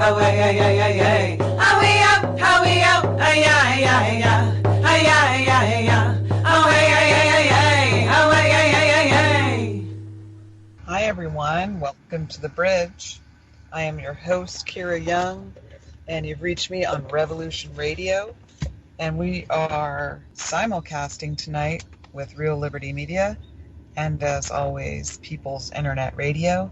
how way, ay, ay, ay, ay. How we up, ay, ay, ay, ay, ay, ay, ay, ay. How way, ay, ay, ay, ay, how way, ay, ay, ay, ay. Hi everyone, welcome to The Bridge. I am your host, Kira Young, and you've reached me on Revolution Radio, and we are simulcasting tonight with Real Liberty Media, and as always, People's Internet Radio.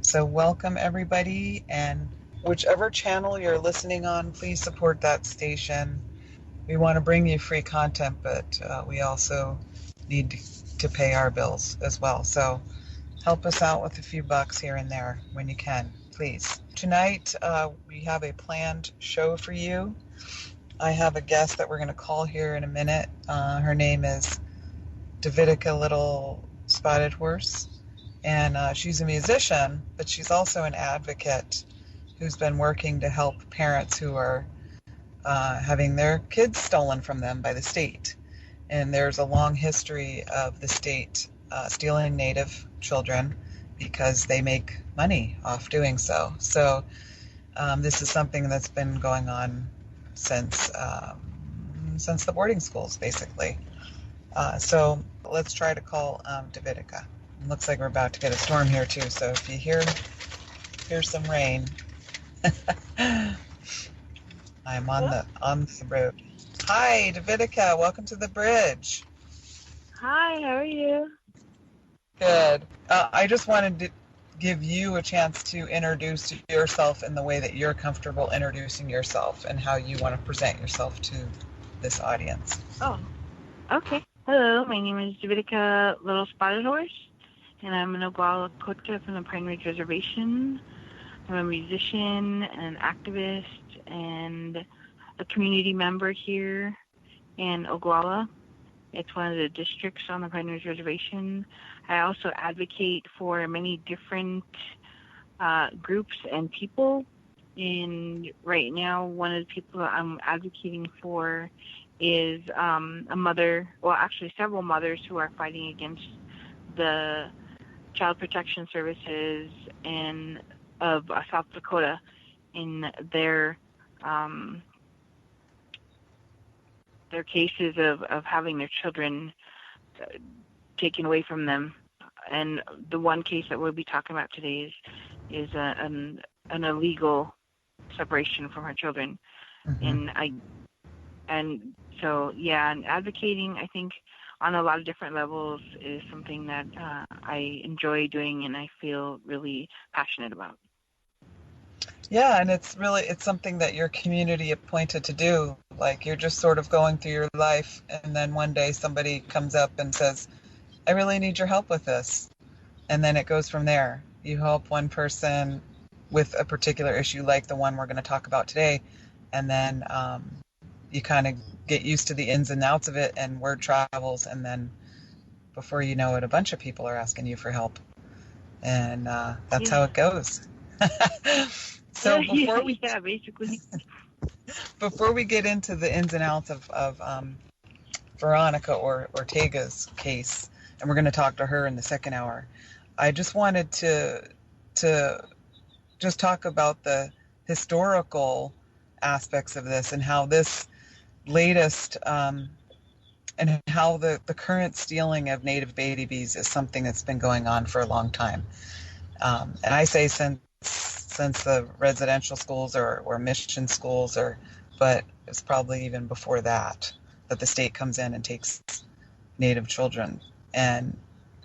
So welcome everybody, and whichever channel you're listening on, please support that station. We want to bring you free content, but we also need to pay our bills as well. So help us out with a few bucks here and there when you can, please. Tonight, we have a planned show for you. I have a guest that we're going to call here in a minute. Her name is Dividica Little Spotted Horse, and she's a musician, but she's also an advocate who's been working to help parents who are having their kids stolen from them by the state. And there's a long history of the state stealing Native children because they make money off doing so. So this is something that's been going on since the boarding schools, basically. So let's try to call Dividica. It looks like we're about to get a storm here too. So if you hear some rain, I'm on the road. Hi, Dividica. Welcome to The Bridge. Hi, how are you? Good. I just wanted to give you a chance to introduce yourself in the way that you're comfortable introducing yourself and how you want to present yourself to this audience. Oh, okay. Hello, my name is Dividica Little Spotted Horse, and I'm an Oglala Lakota from the Pine Ridge Reservation. I'm a musician, an activist, and a community member here in Oglala. It's one of the districts on the Pine Ridge Reservation. I also advocate for many different groups and people. And right now, one of the people that I'm advocating for is a mother, well, actually several mothers who are fighting against the Child Protection Services of South Dakota in their cases of having their children taken away from them. And the one case that we'll be talking about today is an illegal separation from her children. Mm-hmm. And advocating, I think, on a lot of different levels is something that I enjoy doing and I feel really passionate about. Yeah, and it's something that your community appointed to do. Like, you're just sort of going through your life, and then one day somebody comes up and says, I really need your help with this. And then it goes from there. You help one person with a particular issue like the one we're going to talk about today, and then you kind of get used to the ins and outs of it, and word travels, and then before you know it, a bunch of people are asking you for help. And that's how it goes. So before we get into the ins and outs of Veronica or Ortega's case, and we're going to talk to her in the second hour, I just wanted to just talk about the historical aspects of this and how this latest and how the current stealing of Native babies is something that's been going on for a long time. And I say since the residential schools or mission schools, but it's probably even before that the state comes in and takes Native children. And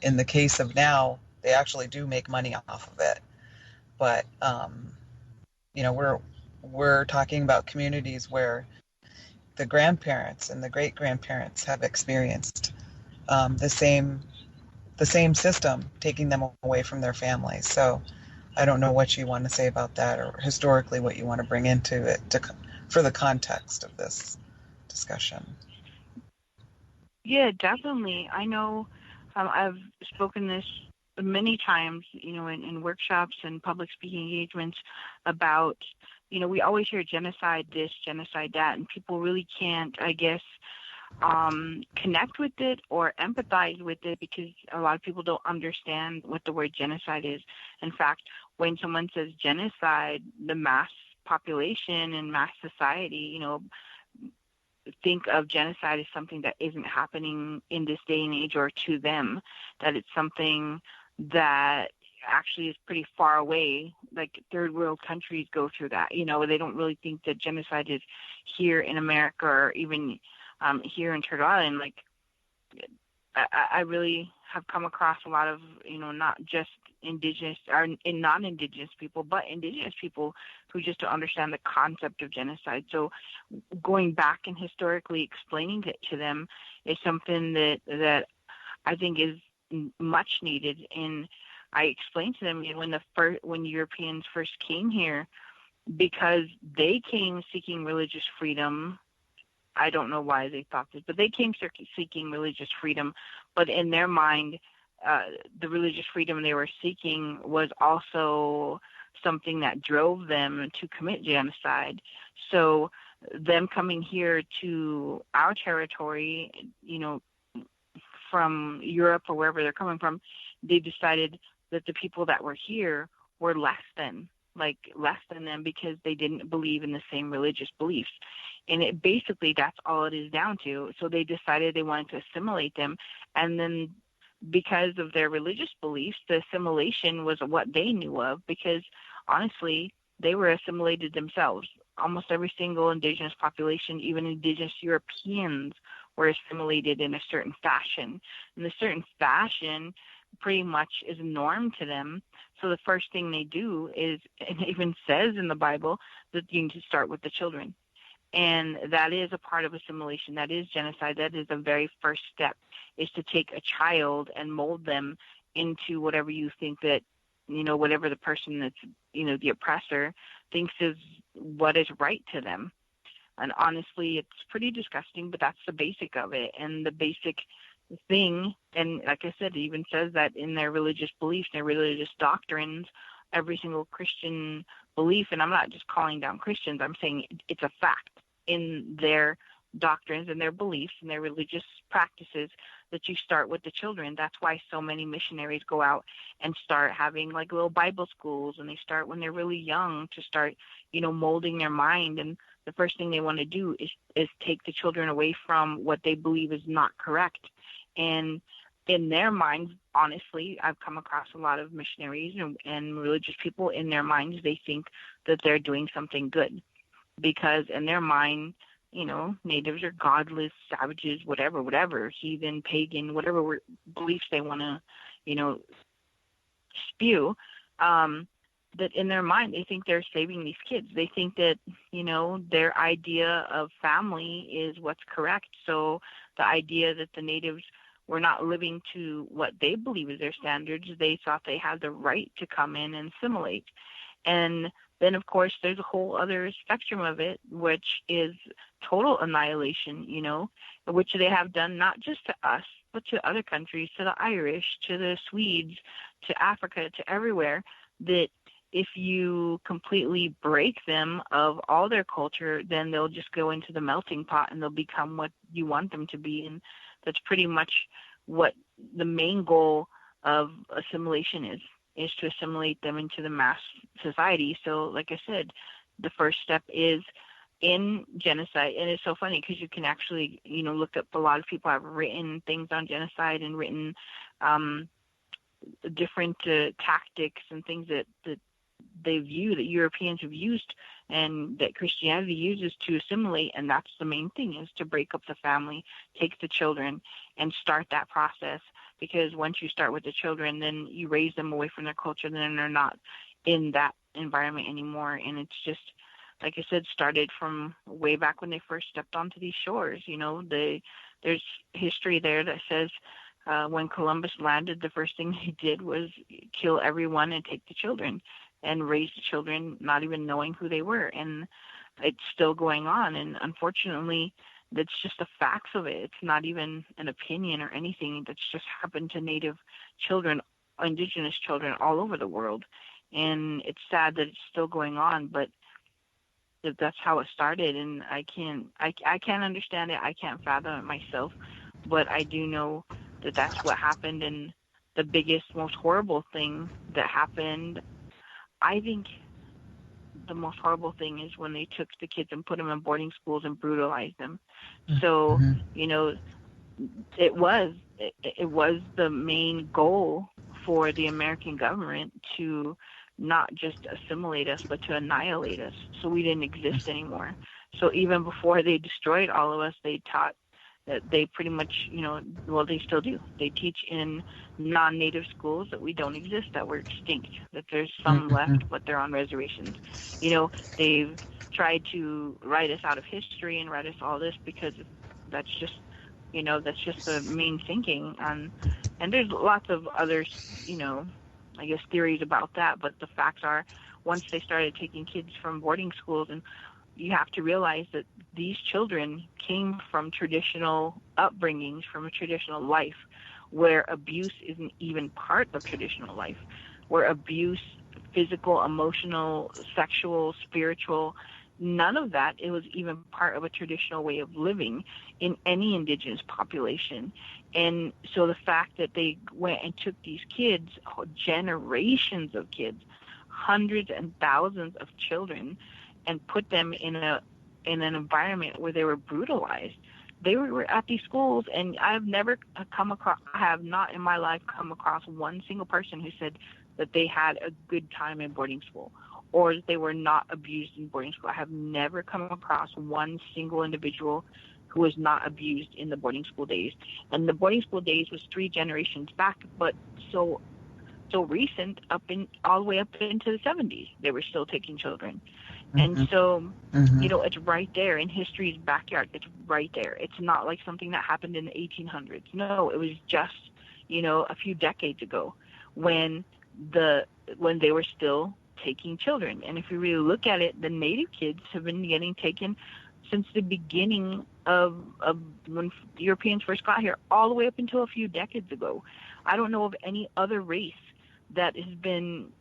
in the case of now, they actually do make money off of it. But we're talking about communities where the grandparents and the great grandparents have experienced the same system taking them away from their families. So I don't know what you want to say about that, or historically what you want to bring into it for the context of this discussion. Yeah, definitely. I know I've spoken this many times, in workshops and public speaking engagements about, we always hear genocide this, genocide that, and people really can't, I guess, connect with it or empathize with it because a lot of people don't understand what the word genocide is. In fact, when someone says genocide, the mass population and mass society, think of genocide as something that isn't happening in this day and age or to them, that it's something that actually is pretty far away. Like third world countries go through that. They don't really think that genocide is here in America or even here in Turtle Island. Like I really have come across a lot of, not just indigenous or non-indigenous people, but indigenous people who just don't understand the concept of genocide. So going back and historically explaining it to them is something that I think is much needed. And I explained to them when Europeans first came here, because they came seeking religious freedom. I don't know why they thought this, but they came seeking religious freedom. But in their mind, the religious freedom they were seeking was also something that drove them to commit genocide. So them coming here to our territory, from Europe or wherever they're coming from, they decided that the people that were here were less than them because they didn't believe in the same religious beliefs. And basically that's all it is down to. So they decided they wanted to assimilate them. And then because of their religious beliefs, the assimilation was what they knew of, because honestly, they were assimilated themselves. Almost every single indigenous population, even indigenous Europeans, were assimilated in a certain fashion. And the certain fashion pretty much is a norm to them. So the first thing they do is, and it even says in the Bible, that you need to start with the children. And that is a part of assimilation. That is genocide. That is the very first step, is to take a child and mold them into whatever you think that, whatever the person that's, the oppressor thinks is what is right to them. And honestly, it's pretty disgusting, but that's the basic of it. And the basic thing, and like I said, it even says that in their religious beliefs, their religious doctrines, every single Christian belief, and I'm not just calling down Christians, I'm saying it's a fact in their doctrines and their beliefs and their religious practices that you start with the children. That's why so many missionaries go out and start having like little Bible schools, and they start when they're really young to start, molding their mind. And the first thing they want to do is take the children away from what they believe is not correct. And in their minds, honestly, I've come across a lot of missionaries and religious people. In their minds, they think that they're doing something good, because in their mind, natives are godless, savages, whatever, heathen, pagan, whatever beliefs they want to, spew. That in their mind, they think they're saving these kids. They think that, their idea of family is what's correct. So the idea that the natives were not living to what they believe is their standards, they thought they had the right to come in and assimilate. And then, of course, there's a whole other spectrum of it, which is total annihilation, which they have done not just to us, but to other countries, to the Irish, to the Swedes, to Africa, to everywhere, that if you completely break them of all their culture, then they'll just go into the melting pot and they'll become what you want them to be. And that's pretty much what the main goal of assimilation is to assimilate them into the mass society. So like I said, the first step is in genocide. And it's so funny because you can actually, look up, a lot of people have written things on genocide and written different tactics and things that that Europeans have used and that Christianity uses to assimilate. And that's the main thing, is to break up the family, take the children and start that process. Because once you start with the children, then you raise them away from their culture, then they're not in that environment anymore. And it's just, like I said, started from way back when they first stepped onto these shores. There's history there that says when Columbus landed, the first thing he did was kill everyone and take the children and raise the children, not even knowing who they were. And it's still going on. And unfortunately, that's just the facts of it. It's not even an opinion or anything. That's just happened to Native children, indigenous children all over the world. And it's sad that it's still going on, but that's how it started. And I can't understand it. I can't fathom it myself, but I do know that that's what happened. And the biggest, most horrible thing that happened, I think the most horrible thing is when they took the kids and put them in boarding schools and brutalized them. So, you know, it was the main goal for the American government to not just assimilate us, but to annihilate us, so we didn't exist anymore. So even before they destroyed all of us, they taught that they pretty much, you know, well, they still do. They teach in non-native schools that we don't exist, that we're extinct, that there's some left, but they're on reservations. You know, they've tried to write us out of history and write us all this because that's just, you know, that's just the main thinking. And there's lots of other, you know, I guess theories about that, but the facts are, once they started taking kids from boarding schools, and you have to realize that these children came from traditional upbringings, from a traditional life where abuse isn't even part of traditional life, where abuse, physical, emotional, sexual, spiritual, none of that, it was even part of a traditional way of living in any indigenous population. And so the fact that they went and took these kids, generations of kids, hundreds and thousands of children, and put them in an environment where they were brutalized. They were at these schools, and I have not in my life come across one single person who said that they had a good time in boarding school or that they were not abused in boarding school. I have never come across one single individual who was not abused in the boarding school days. And the boarding school days was 3 generations back, but so recent, all the way up into the 70s, they were still taking children. And so, you know, it's right there in history's backyard. It's right there. It's not like something that happened in the 1800s. No, it was just, you know, a few decades ago when they were still taking children. And if you really look at it, the native kids have been getting taken since the beginning of when Europeans first got here, all the way up until a few decades ago. I don't know of any other race that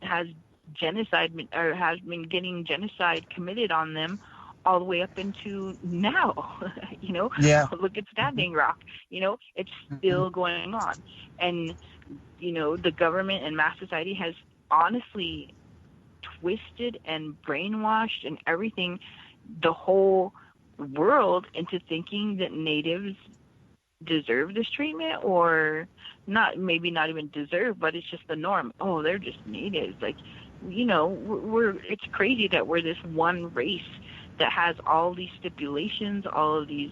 has genocide or has been getting genocide committed on them all the way up into now. You know, look at Standing Rock. You know, it's still going on. And, you know, the government and mass society has honestly twisted and brainwashed and everything, the whole world, into thinking that natives deserve this treatment, or maybe not even deserve, but it's just the norm. Oh, they're just natives. Like, you know, it's crazy that we're this one race that has all these stipulations, all of these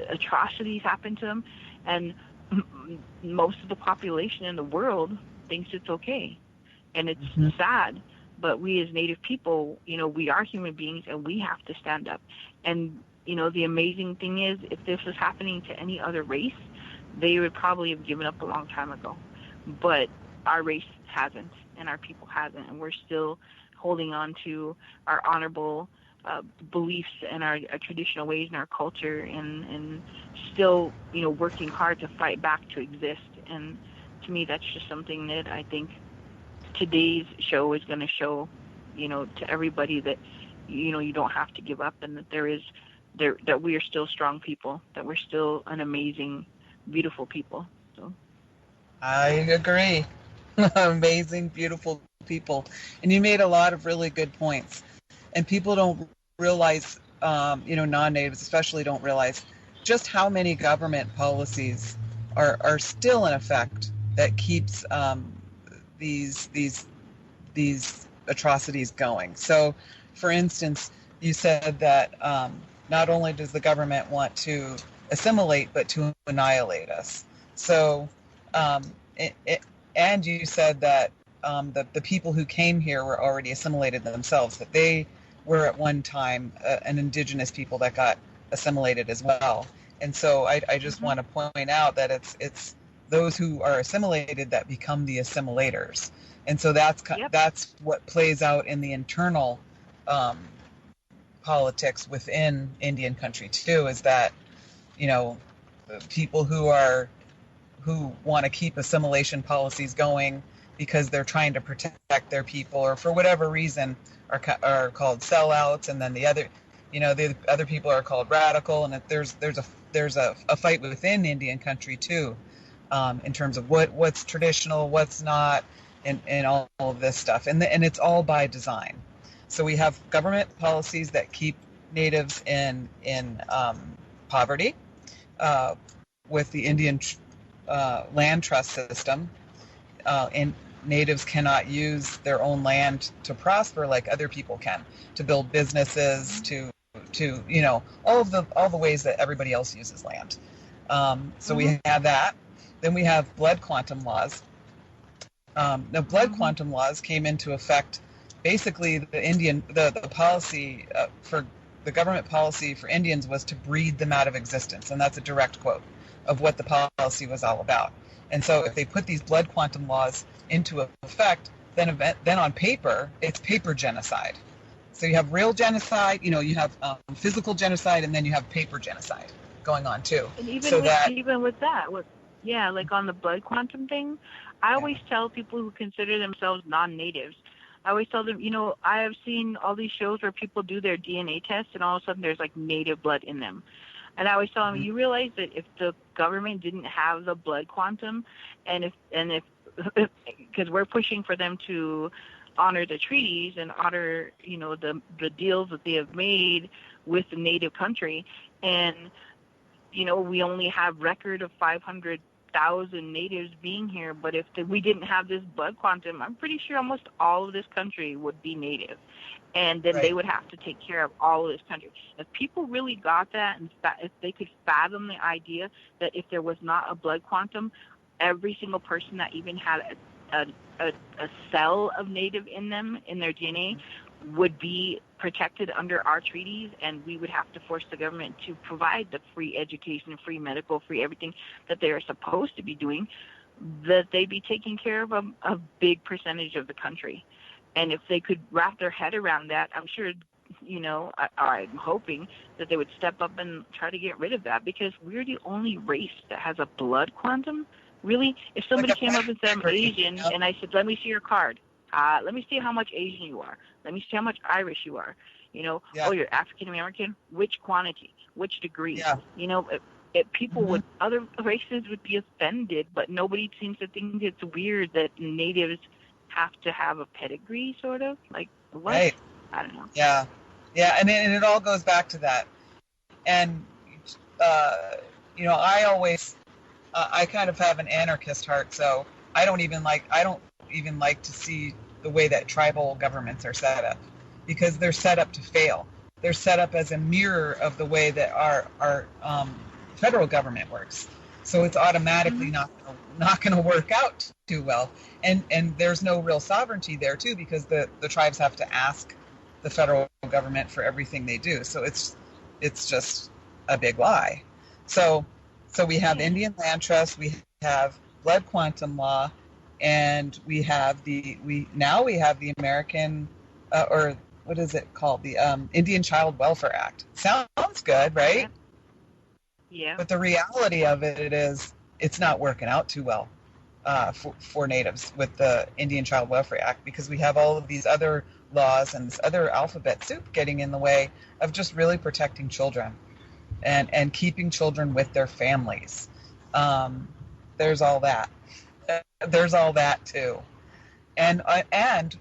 atrocities happen to them, and most of the population in the world thinks it's okay. And it's sad, but we as Native people, you know, we are human beings and we have to stand up. And, you know, the amazing thing is, if this was happening to any other race, they would probably have given up a long time ago. But our race hasn't, and our people hasn't, and we're still holding on to our honorable beliefs and our traditional ways and our culture, and still, you know, working hard to fight back to exist. And to me, that's just something that I think today's show is going to show, you know, to everybody, that, you know, you don't have to give up, and that that we are still strong people, that we're still an amazing, beautiful people. So I agree. Amazing, beautiful people. And you made a lot of really good points. And people don't realize, you know, non-natives especially don't realize just how many government policies are still in effect that keeps these atrocities going. So, for instance, you said that not only does the government want to assimilate, but to annihilate us. So, and you said that the people who came here were already assimilated themselves, that they were at one time an indigenous people that got assimilated as well. And so I just want to point out that it's those who are assimilated that become the assimilators. And so that's what plays out in the internal politics within Indian country too, is that, you know, people who want to keep assimilation policies going because they're trying to protect their people, or for whatever reason, are called sellouts, and then the other people are called radical. And there's a fight within Indian country too, in terms of what's traditional, what's not, and all of this stuff, and it's all by design. So we have government policies that keep natives in poverty, with the Indian land trust system, and natives cannot use their own land to prosper like other people can, to build businesses, to all the ways that everybody else uses land. So we have that. Then we have blood quantum laws. Now, blood quantum laws came into effect. Basically, the policy for the government policy for Indians was to breed them out of existence, and that's a direct quote of what the policy was all about. And so, if they put these blood quantum laws into effect, then on paper, it's paper genocide. So you have real genocide, you have physical genocide, and then you have paper genocide going on too. And even with that, like on the blood quantum thing, I always tell people who consider themselves non-natives, I always tell them, I have seen all these shows where people do their DNA tests and all of a sudden there's like native blood in them. And I always tell them, you realize that if the government didn't have the blood quantum, and if because we're pushing for them to honor the treaties and honor, the deals that they have made with the native country, and we only have record of 500,000 natives being here, but if we didn't have this blood quantum, I'm pretty sure almost all of this country would be native, and then they would have to take care of all of this country. If people really got that, and if they could fathom the idea that if there was not a blood quantum, every single person that even had a cell of native in them, in their DNA, would be protected under our treaties, and we would have to force the government to provide the free education, free medical, free everything that they are supposed to be doing, that they'd be taking care of a big percentage of the country. And if they could wrap their head around that, I'm sure, I'm hoping that they would step up and try to get rid of that, because we're the only race that has a blood quantum. Really, if somebody came up and said I'm Asian, and I said, let me see your card. Let me see how much Asian you are. Let me see how much Irish you are. Oh, you're African American. Which quantity? Which degree? Yeah. People would, other races would be offended, but nobody seems to think it's weird that natives have to have a pedigree, sort of. Like, what? Right. I don't know. Yeah. And it all goes back to that. And, I always, I kind of have an anarchist heart, so I don't even like to see the way that tribal governments are set up, because they're set up to fail. They're set up as a mirror of the way that our federal government works. So it's automatically not going to work out too well. And there's no real sovereignty there too, because the tribes have to ask the federal government for everything they do. So it's just a big lie. So we have Indian land trust, we have blood quantum law, and we have the American, or what is it called? The Indian Child Welfare Act. Sounds good, right? Yeah. But the reality of it is it's not working out too well for natives with the Indian Child Welfare Act, because we have all of these other laws and this other alphabet soup getting in the way of just really protecting children and keeping children with their families. There's all that. There's all that too, and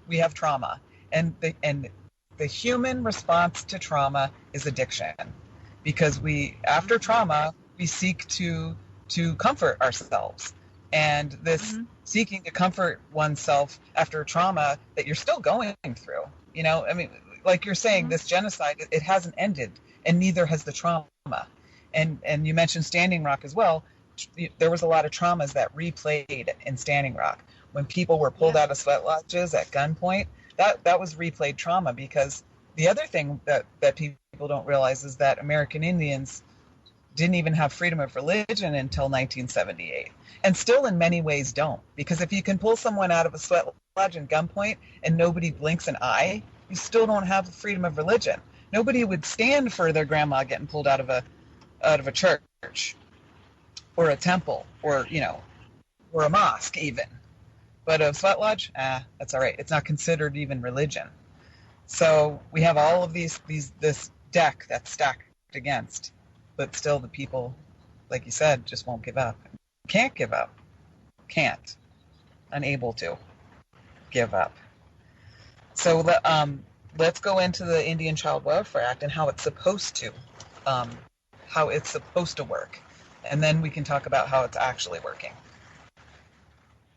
we have trauma, and the human response to trauma is addiction, because after trauma we seek to comfort ourselves, and this seeking to comfort oneself after trauma that you're still going through. I mean, like you're saying, this genocide, it hasn't ended, and neither has the trauma. And you mentioned Standing Rock as well. There was a lot of traumas that replayed in Standing Rock when people were pulled out of sweat lodges at gunpoint. That was replayed trauma, because the other thing that people don't realize is that American Indians didn't even have freedom of religion until 1978, and still in many ways don't, because if you can pull someone out of a sweat lodge and gunpoint and nobody blinks an eye, you still don't have freedom of religion. Nobody would stand for their grandma getting pulled out of a church or a temple, or a mosque even. But a sweat lodge, that's all right. It's not considered even religion. So we have all of this deck that's stacked against, but still the people, like you said, just won't give up. Can't give up. Unable to give up. So let's go into the Indian Child Welfare Act and how it's supposed to work. And then we can talk about how it's actually working.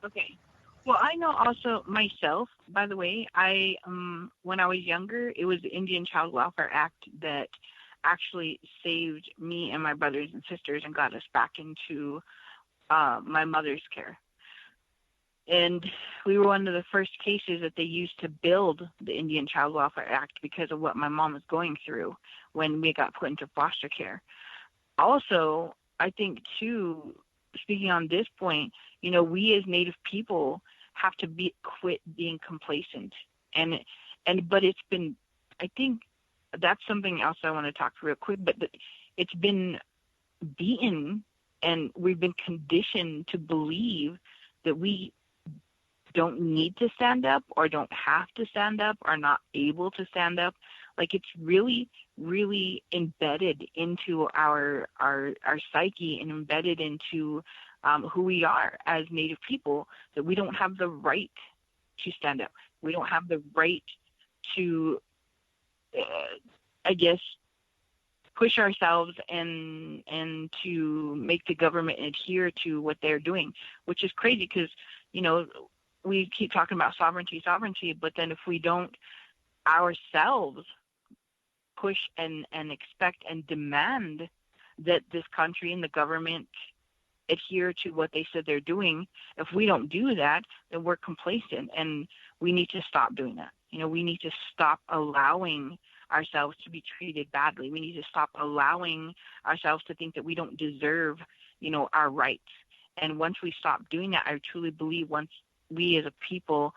Okay. Well, I know also myself, by the way, when I was younger, it was the Indian Child Welfare Act that actually saved me and my brothers and sisters and got us back into my mother's care. And we were one of the first cases that they used to build the Indian Child Welfare Act because of what my mom was going through when we got put into foster care. Also, I think, too, speaking on this point, we as Native people have to quit being complacent. But it's been, I think that's something else I want to talk real quick, but it's been beaten and we've been conditioned to believe that we don't need to stand up or don't have to stand up or not able to stand up. Like, it's really, really embedded into our psyche and embedded into who we are as Native people, that we don't have the right to stand up. We don't have the right to, push ourselves and to make the government adhere to what they're doing, which is crazy because, we keep talking about sovereignty, but then if we don't ourselves push and expect and demand that this country and the government adhere to what they said they're doing, if we don't do that, then we're complacent, and we need to stop doing that. We need to stop allowing ourselves to be treated badly. We need to stop allowing ourselves to think that we don't deserve, our rights. And once we stop doing that, I truly believe once we as a people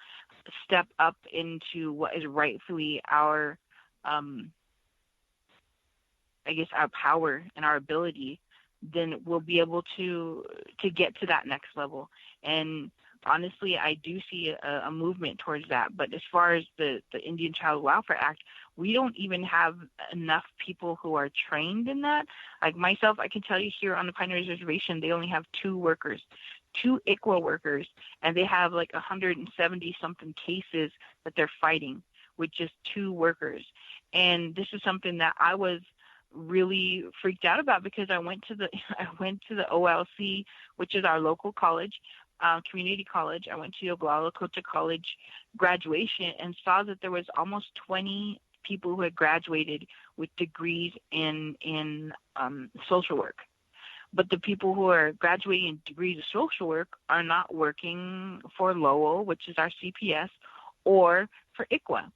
step up into what is rightfully our, our power and our ability, then we'll be able to get to that next level. And honestly, I do see a movement towards that. But as far as the Indian Child Welfare Act, we don't even have enough people who are trained in that. Like myself, I can tell you here on the Pine Ridge Reservation, they only have 2 ICWA workers, and they have like 170 something cases that they're fighting with just 2 workers. And this is something that I was really freaked out about because I went to the OLC, which is our local college, community college. I went to Oglala Lakota College graduation and saw that there was almost 20 people who had graduated with degrees in social work. But the people who are graduating in degrees of social work are not working for Lowell, which is our CPS, or for ICWA.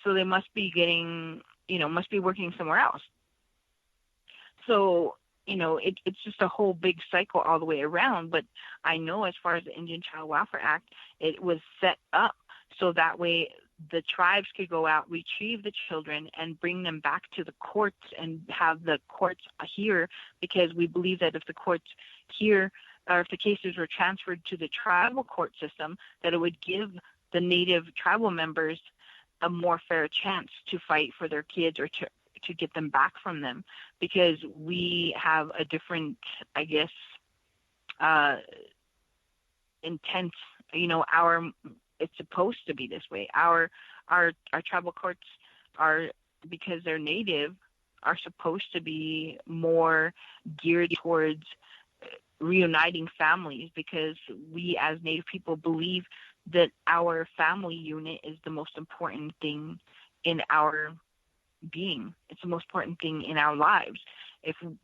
So they must be working somewhere else. So, it's just a whole big cycle all the way around. But I know as far as the Indian Child Welfare Act, it was set up so that way the tribes could go out, retrieve the children, and bring them back to the courts and have the courts here, because we believe that if the courts here, or if the cases were transferred to the tribal court system, that it would give the Native tribal members a more fair chance to fight for their kids or to get them back from them, because we have a different, intent, it's supposed to be this way. Our tribal courts are, because they're Native, are supposed to be more geared towards reuniting families, because we as Native people believe that our family unit is the most important thing in our being. It's the most important thing in our lives.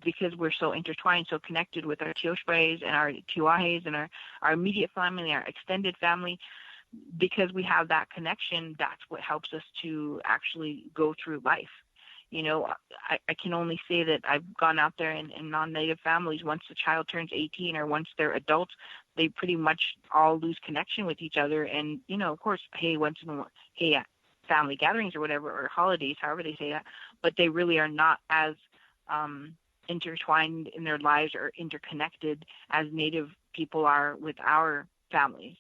Because we're so intertwined, so connected with our Tioshbais and our Tiwahes and our immediate family, our extended family, because we have that connection, that's what helps us to actually go through life. I can only say that I've gone out there in non-Native families. Once the child turns 18 or once they're adults, they pretty much all lose connection with each other. And, of course, family gatherings or whatever, or holidays, however they say that, but they really are not as intertwined in their lives or interconnected as Native people are with our families.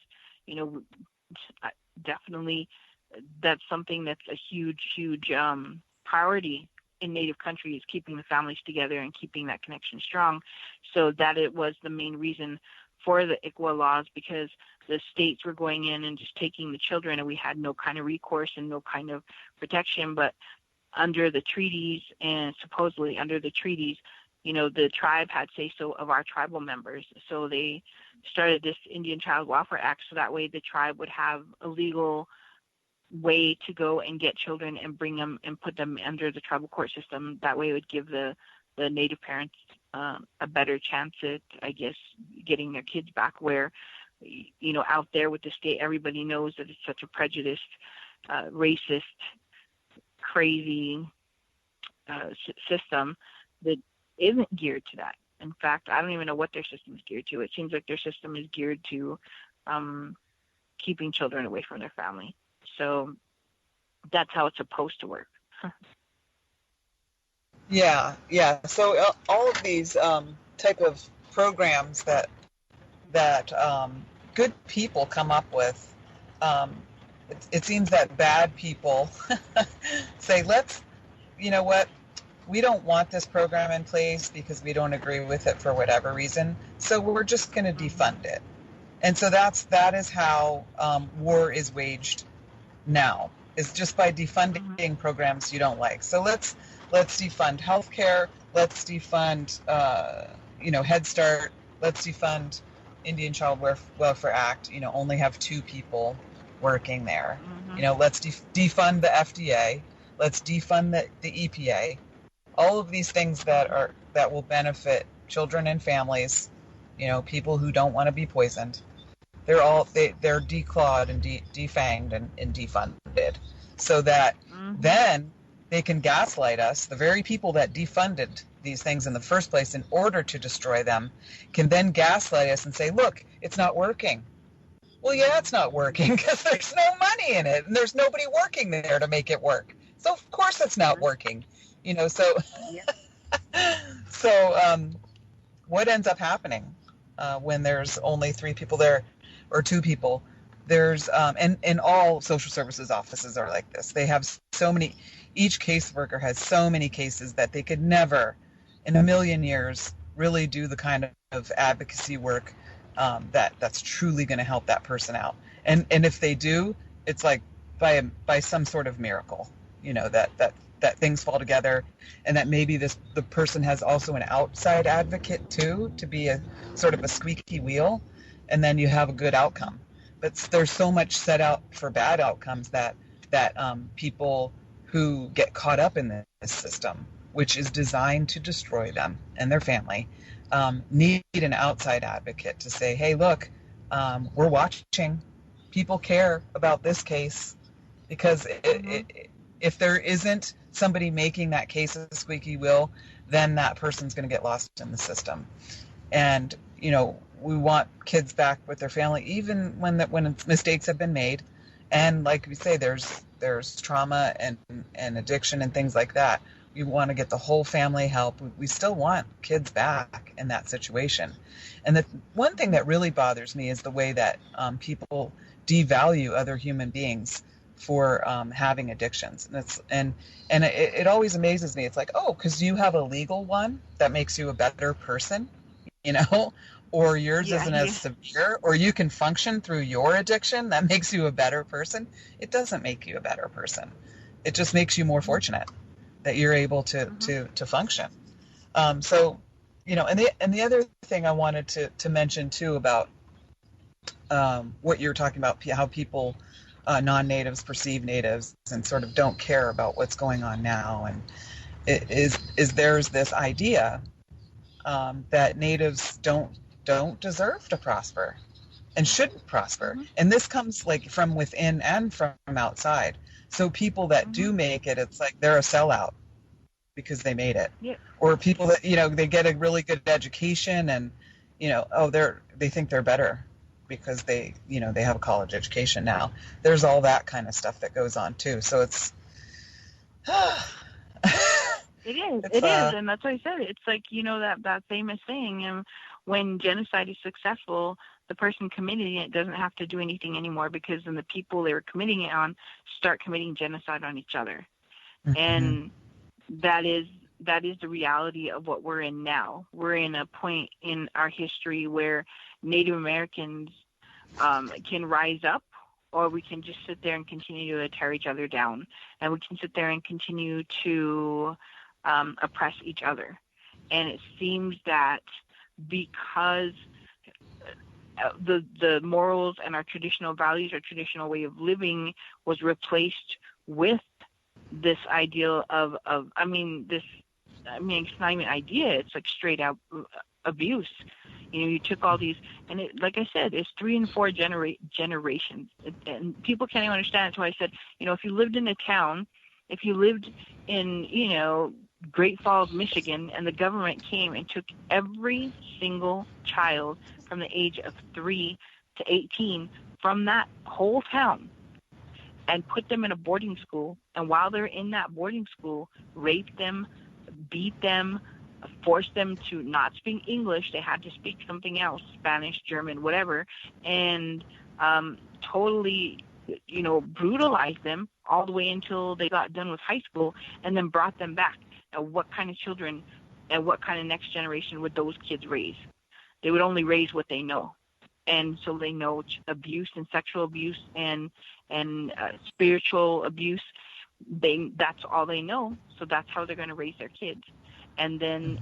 Definitely that's something that's a huge priority in Native country, is keeping the families together and keeping that connection strong. So that it was the main reason for the ICWA laws because the states were going in and just taking the children, and we had no kind of recourse and no kind of protection. But under the treaties, and supposedly under the treaties, the tribe had say-so of our tribal members. So they started this Indian Child Welfare Act, so that way the tribe would have a legal way to go and get children and bring them and put them under the tribal court system. That way it would give the Native parents a better chance at, I guess, getting their kids back, where, out there with the state, everybody knows that it's such a prejudiced, racist, crazy system that isn't geared to that. In fact, I don't even know what their system is geared to. It seems like their system is geared to keeping children away from their family. So that's how it's supposed to work. Yeah. So all of these type of programs that good people come up with, it seems that bad people say, you know what, we don't want this program in place because we don't agree with it for whatever reason, so we're just going to defund it. And so that is how war is waged now, is just by defunding programs you don't like. So let's defund healthcare, let's defund Head Start, let's defund Indian Child Welfare Act, only have 2 people working there. Let's defund the FDA, let's defund the EPA. All of these things that will benefit children and families, people who don't want to be poisoned. They're declawed and defanged and defunded, so that then they can gaslight us. The very people that defunded these things in the first place in order to destroy them can then gaslight us and say, look, it's not working. Well, yeah, it's not working because there's no money in it and there's nobody working there to make it work. So of course it's not working. So what ends up happening when there's only 3 people there or 2 people? There's and all social services offices are like this. They have so many. Each caseworker has so many cases that they could never, in a million years, really do the kind of advocacy work that's truly going to help that person out. And if they do, it's like by some sort of miracle, that things fall together, and that maybe the person has also an outside advocate too, to be a sort of a squeaky wheel, and then you have a good outcome. But there's so much set out for bad outcomes that people who get caught up in this system, which is designed to destroy them and their family, need an outside advocate to say, hey, look, we're watching. People care about this case, because if there isn't somebody making that case a squeaky wheel, then that person's going to get lost in the system. And, we want kids back with their family, even when mistakes have been made. And like we say, there's trauma and addiction and things like that. We want to get the whole family help. We still want kids back in that situation. And the one thing that really bothers me is the way that people devalue other human beings for having addictions. And it always amazes me. It's like, oh, because you have a legal one, that makes you a better person, or yours isn't as severe, or you can function through your addiction, that makes you a better person. It doesn't make you a better person. It just makes you more fortunate that you're able to function. So, and the other thing I wanted to mention too about what you're talking about, how people, non-natives perceive natives and sort of don't care about what's going on now, and is there's this idea that natives don't deserve to prosper and shouldn't prosper. And this comes like from within and from outside. So people that do make it, it's like they're a sellout because they made it. Yeah. Or people that, they get a really good education and, they think they're better because they have a college education now. There's all that kind of stuff that goes on too. So it's It is, and that's what I said. It's like, that famous saying, when genocide is successful, the person committing it doesn't have to do anything anymore, because then the people they were committing it on start committing genocide on each other. And that is the reality of what we're in now. We're in a point in our history where Native Americans can rise up, or we can just sit there and continue to tear each other down, and we can sit there and continue to oppress each other. And it seems that because the morals and our traditional values, our traditional way of living was replaced with this ideal of it's not even idea, it's like straight out abuse. You took all these, and it, like I said, it's 3 and 4 generations, and people can't even understand it. So I said, if you lived in a town, if you lived in, Great Falls, Michigan, and the government came and took every single child from the age of 3 to 18 from that whole town and put them in a boarding school, and while they're in that boarding school, raped them, beat them, forced them to not speak English. They had to speak something else, Spanish, German, whatever, and totally, brutalized them all the way until they got done with high school, and then brought them back. Now, what kind of children and what kind of next generation would those kids raise? They would only raise what they know. And so they know abuse and sexual abuse and spiritual abuse. That's all they know. So that's how they're going to raise their kids. And then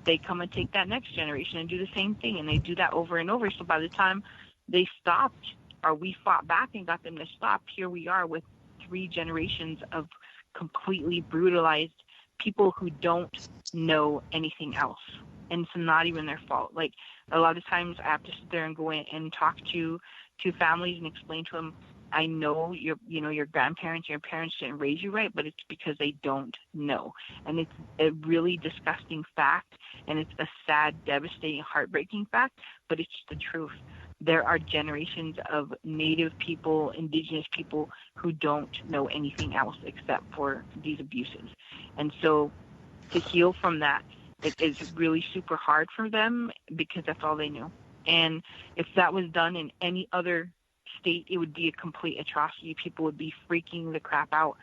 they come and take that next generation and do the same thing, and they do that over and over. So by the time they stopped, or we fought back and got them to stop, here we are with 3 generations of completely brutalized people who don't know anything else. And it's not even their fault. Like, a lot of times I have to sit there and go in and talk to families and explain to them, I know your grandparents, your parents didn't raise you right, but it's because they don't know. And it's a really disgusting fact, and it's a sad, devastating, heartbreaking fact, but it's the truth. There are generations of Native people, Indigenous people who don't know anything else except for these abuses. And so to heal from that, it is really super hard for them because that's all they knew. And if that was done in any other state, it would be a complete atrocity. People would be freaking the crap out.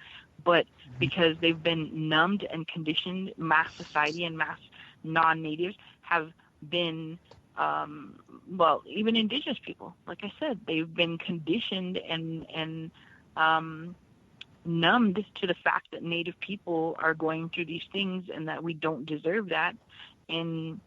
But because they've been numbed and conditioned, mass society and mass non-natives have been, even Indigenous people, like I said, they've been conditioned and numbed to the fact that Native people are going through these things and that we don't deserve that. And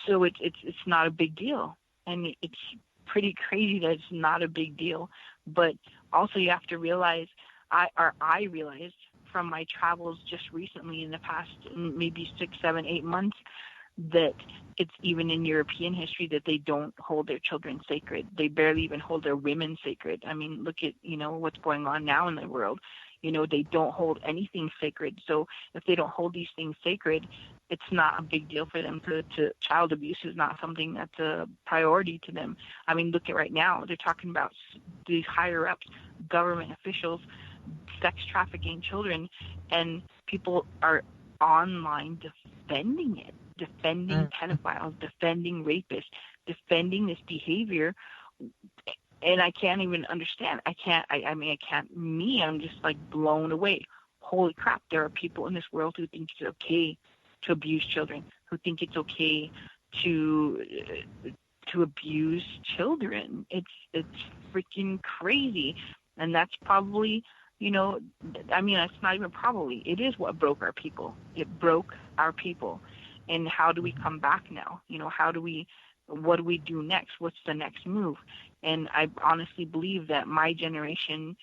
so it's not a big deal. And it's pretty crazy that it's not a big deal. But also you have to realize, I realized from my travels just recently in the past maybe 6, 7, 8 months, that it's even in European history that they don't hold their children sacred. They barely even hold their women sacred. I mean, look at, what's going on now in the world. They don't hold anything sacred. So if they don't hold these things sacred, it's not a big deal for them to child abuse is not something that's a priority to them. I mean, look at right now. They're talking about these higher ups, government officials, sex trafficking children, and people are online defending it. Defending pedophiles, defending rapists, defending this behavior, and I can't even understand. I'm just like blown away. Holy crap, there are people in this world who think it's okay to abuse children, who think it's okay to abuse children. It's freaking crazy, and that's probably, that's not even probably. It is what broke our people. It broke our people. And how do we come back now? What do we do next? What's the next move? And I honestly believe that my generation,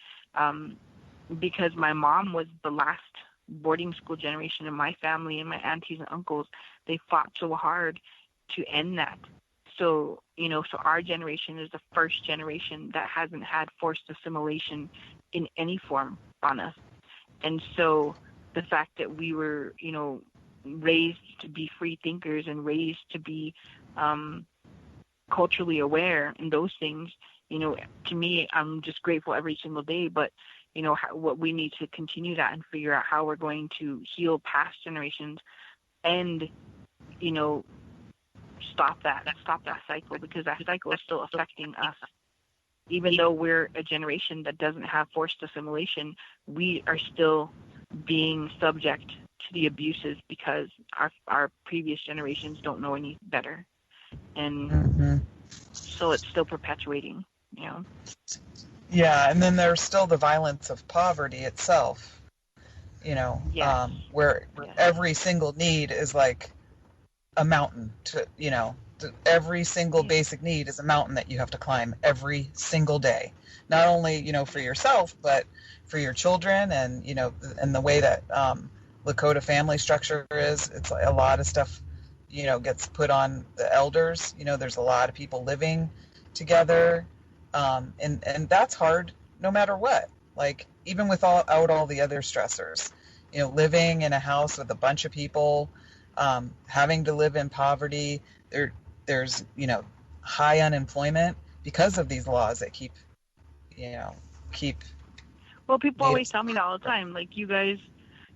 because my mom was the last boarding school generation in my family and my aunties and uncles, they fought so hard to end that. So, so our generation is the first generation that hasn't had forced assimilation in any form on us. And so the fact that we were, raised to be free thinkers and raised to be culturally aware and those things, to me, I'm just grateful every single day. But, what we need to continue that and figure out how we're going to heal past generations and, stop that cycle, because that cycle is still affecting us. Even though we're a generation that doesn't have forced assimilation, we are still being subject to the abuses because our previous generations don't know any better. And So it's still perpetuating, Yeah, and then there's still the violence of poverty itself, Yes. where Yes. every single need is like a mountain every single basic need is a mountain that you have to climb every single day. Not only, for yourself, but for your children and, and the way that Lakota family structure is, it's like a lot of stuff, gets put on the elders. There's a lot of people living together. And that's hard no matter what. Like, even without all the other stressors, living in a house with a bunch of people, having to live in poverty, there's high unemployment because of these laws that keep. Well, people always tell me that all the time. Like, you guys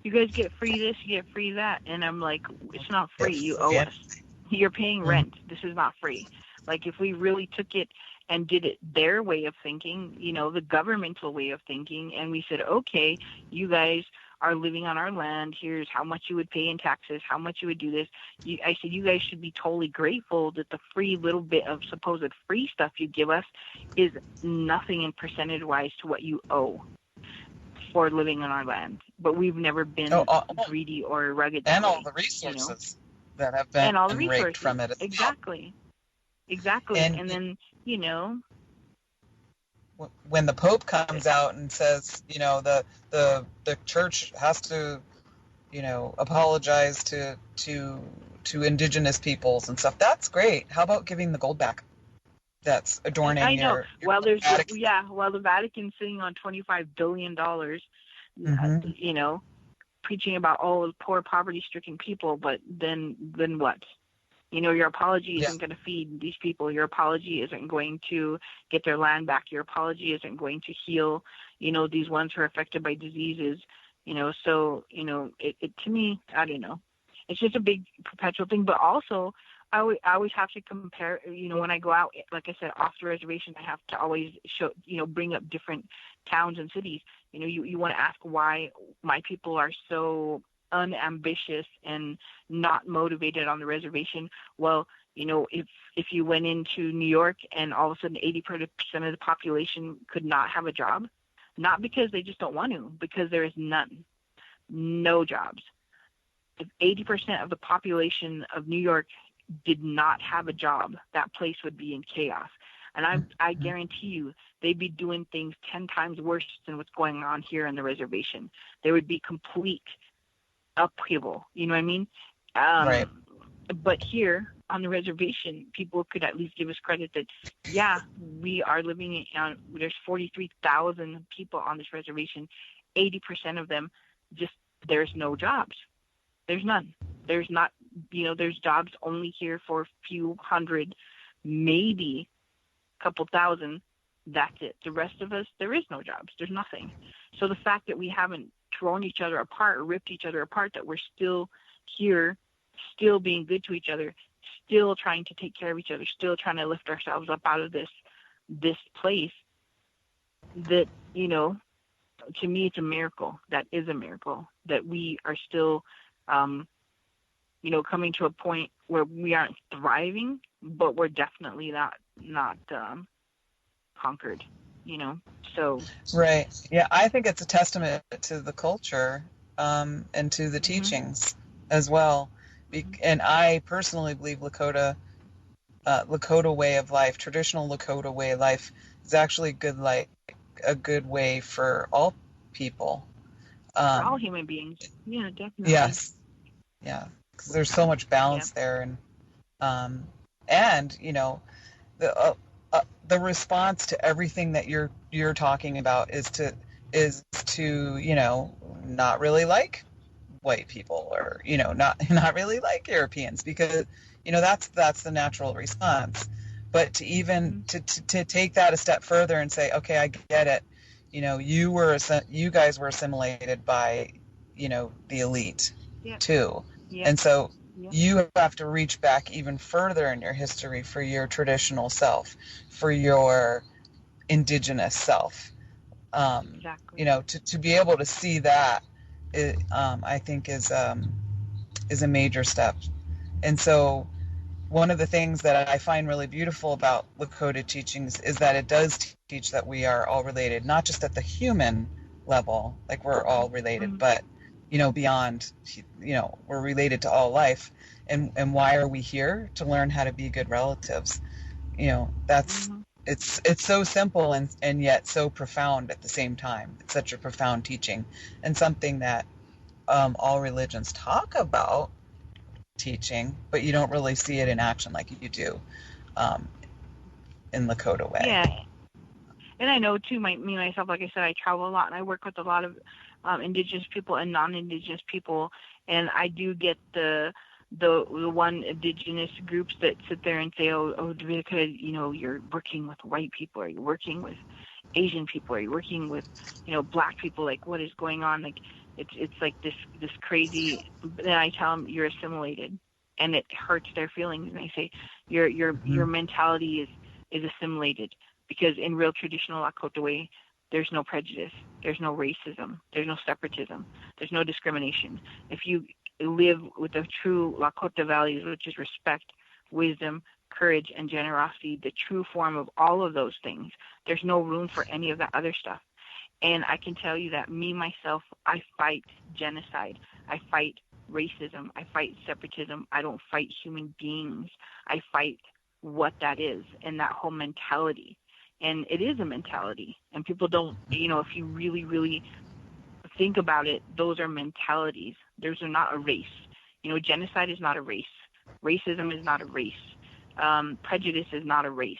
get free this, you get free that, and I'm like, it's not free. You owe us. You're paying rent. This is not free. Like, if we really took it and did it their way of thinking, the governmental way of thinking, and we said, okay, you guys are living on our land, here's how much you would pay in taxes, how much you would do this. I said, you guys should be totally grateful that the free little bit of supposed free stuff you give us is nothing in percentage-wise to what you owe for living on our land. But we've never been greedy or rugged. And all the resources that have been raked from it. Exactly. And then, when the Pope comes out and says, the church has to, apologize to indigenous peoples and stuff, that's great. How about giving the gold back? That's adorning. I know. While the Vatican's sitting on $25 billion, preaching about all the poor, poverty-stricken people, but then what? Your apology isn't going to feed these people. Your apology isn't going to get their land back. Your apology isn't going to heal, these ones who are affected by diseases. So, it to me, I don't know. It's just a big perpetual thing. But also, I always have to compare, when I go out, like I said, off the reservation, I have to always show, bring up different towns and cities. You want to ask why my people are so unambitious and not motivated on the reservation. Well, if you went into New York and all of a sudden 80% of the population could not have a job, not because they just don't want to, because there is no jobs. If 80% of the population of New York did not have a job, that place would be in chaos. And I guarantee you, they'd be doing things 10 times worse than what's going on here on the reservation. There would be complete upheaval, you know what I mean? Right. But here on the reservation, people could at least give us credit that, we are living in, there's 43,000 people on this reservation. 80% of them, there's no jobs. There's none. There's not, there's jobs only here for a few hundred, maybe a couple thousand. That's it. The rest of us, there is no jobs. There's nothing. So the fact that we haven't thrown each other apart or ripped each other apart, that we're still here, still being good to each other, still trying to take care of each other, still trying to lift ourselves up out of this place, that, to me, it's a miracle. That is a miracle, that we are still, coming to a point where we aren't thriving, but we're definitely not conquered. So right. Yeah, I think it's a testament to the culture and to the teachings as well. And I personally believe Lakota way of life, traditional Lakota way of life, is actually a good way for all people. For all human beings. Yeah, definitely. Yes. Yeah, because there's so much balance there, and the response to everything that you're talking about is to not really like white people, or not really like Europeans, because that's the natural response. But to even to take that a step further and say, okay, I get it, you guys were assimilated by the elite too, and so you have to reach back even further in your history for your traditional self, for your indigenous self. Exactly. To be able to see that, I think is a major step. And so one of the things that I find really beautiful about Lakota teachings is that it does teach that we are all related, not just at the human level, like we're all related, but, beyond, we're related to all life. And why are we here? To learn how to be good relatives. That's, it's so simple and yet so profound at the same time. It's such a profound teaching and something that all religions talk about teaching, but you don't really see it in action like you do in Lakota way. Yeah. And I know too, myself, like I said, I travel a lot and I work with a lot of Indigenous people and non-Indigenous people, and I do get the one Indigenous groups that sit there and say, oh, Dividica, you're working with white people, or you're working with Asian people, or you're working with, black people, like what is going on? Like it's like this crazy. Then I tell them you're assimilated, and it hurts their feelings. And I say your mentality is assimilated, because in real traditional Lakota way, there's no prejudice, there's no racism, there's no separatism, there's no discrimination. If you live with the true Lakota values, which is respect, wisdom, courage, and generosity, the true form of all of those things, there's no room for any of that other stuff. And I can tell you that myself, I fight genocide. I fight racism. I fight separatism. I don't fight human beings. I fight what that is and that whole mentality. And it is a mentality. And people don't, if you really, really think about it, those are mentalities. Those are not a race. Genocide is not a race. Racism is not a race. Prejudice is not a race.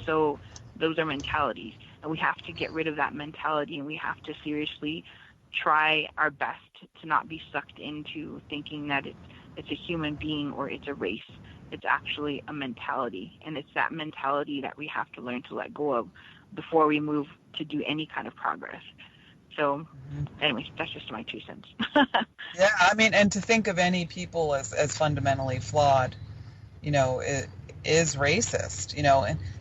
So those are mentalities. And we have to get rid of that mentality, and we have to seriously try our best to not be sucked into thinking that it's a human being or it's a race. It's actually a mentality, and it's that mentality that we have to learn to let go of before we move to do any kind of progress. So, anyways, that's just my 2 cents. Yeah, and to think of any people as fundamentally flawed, it is racist,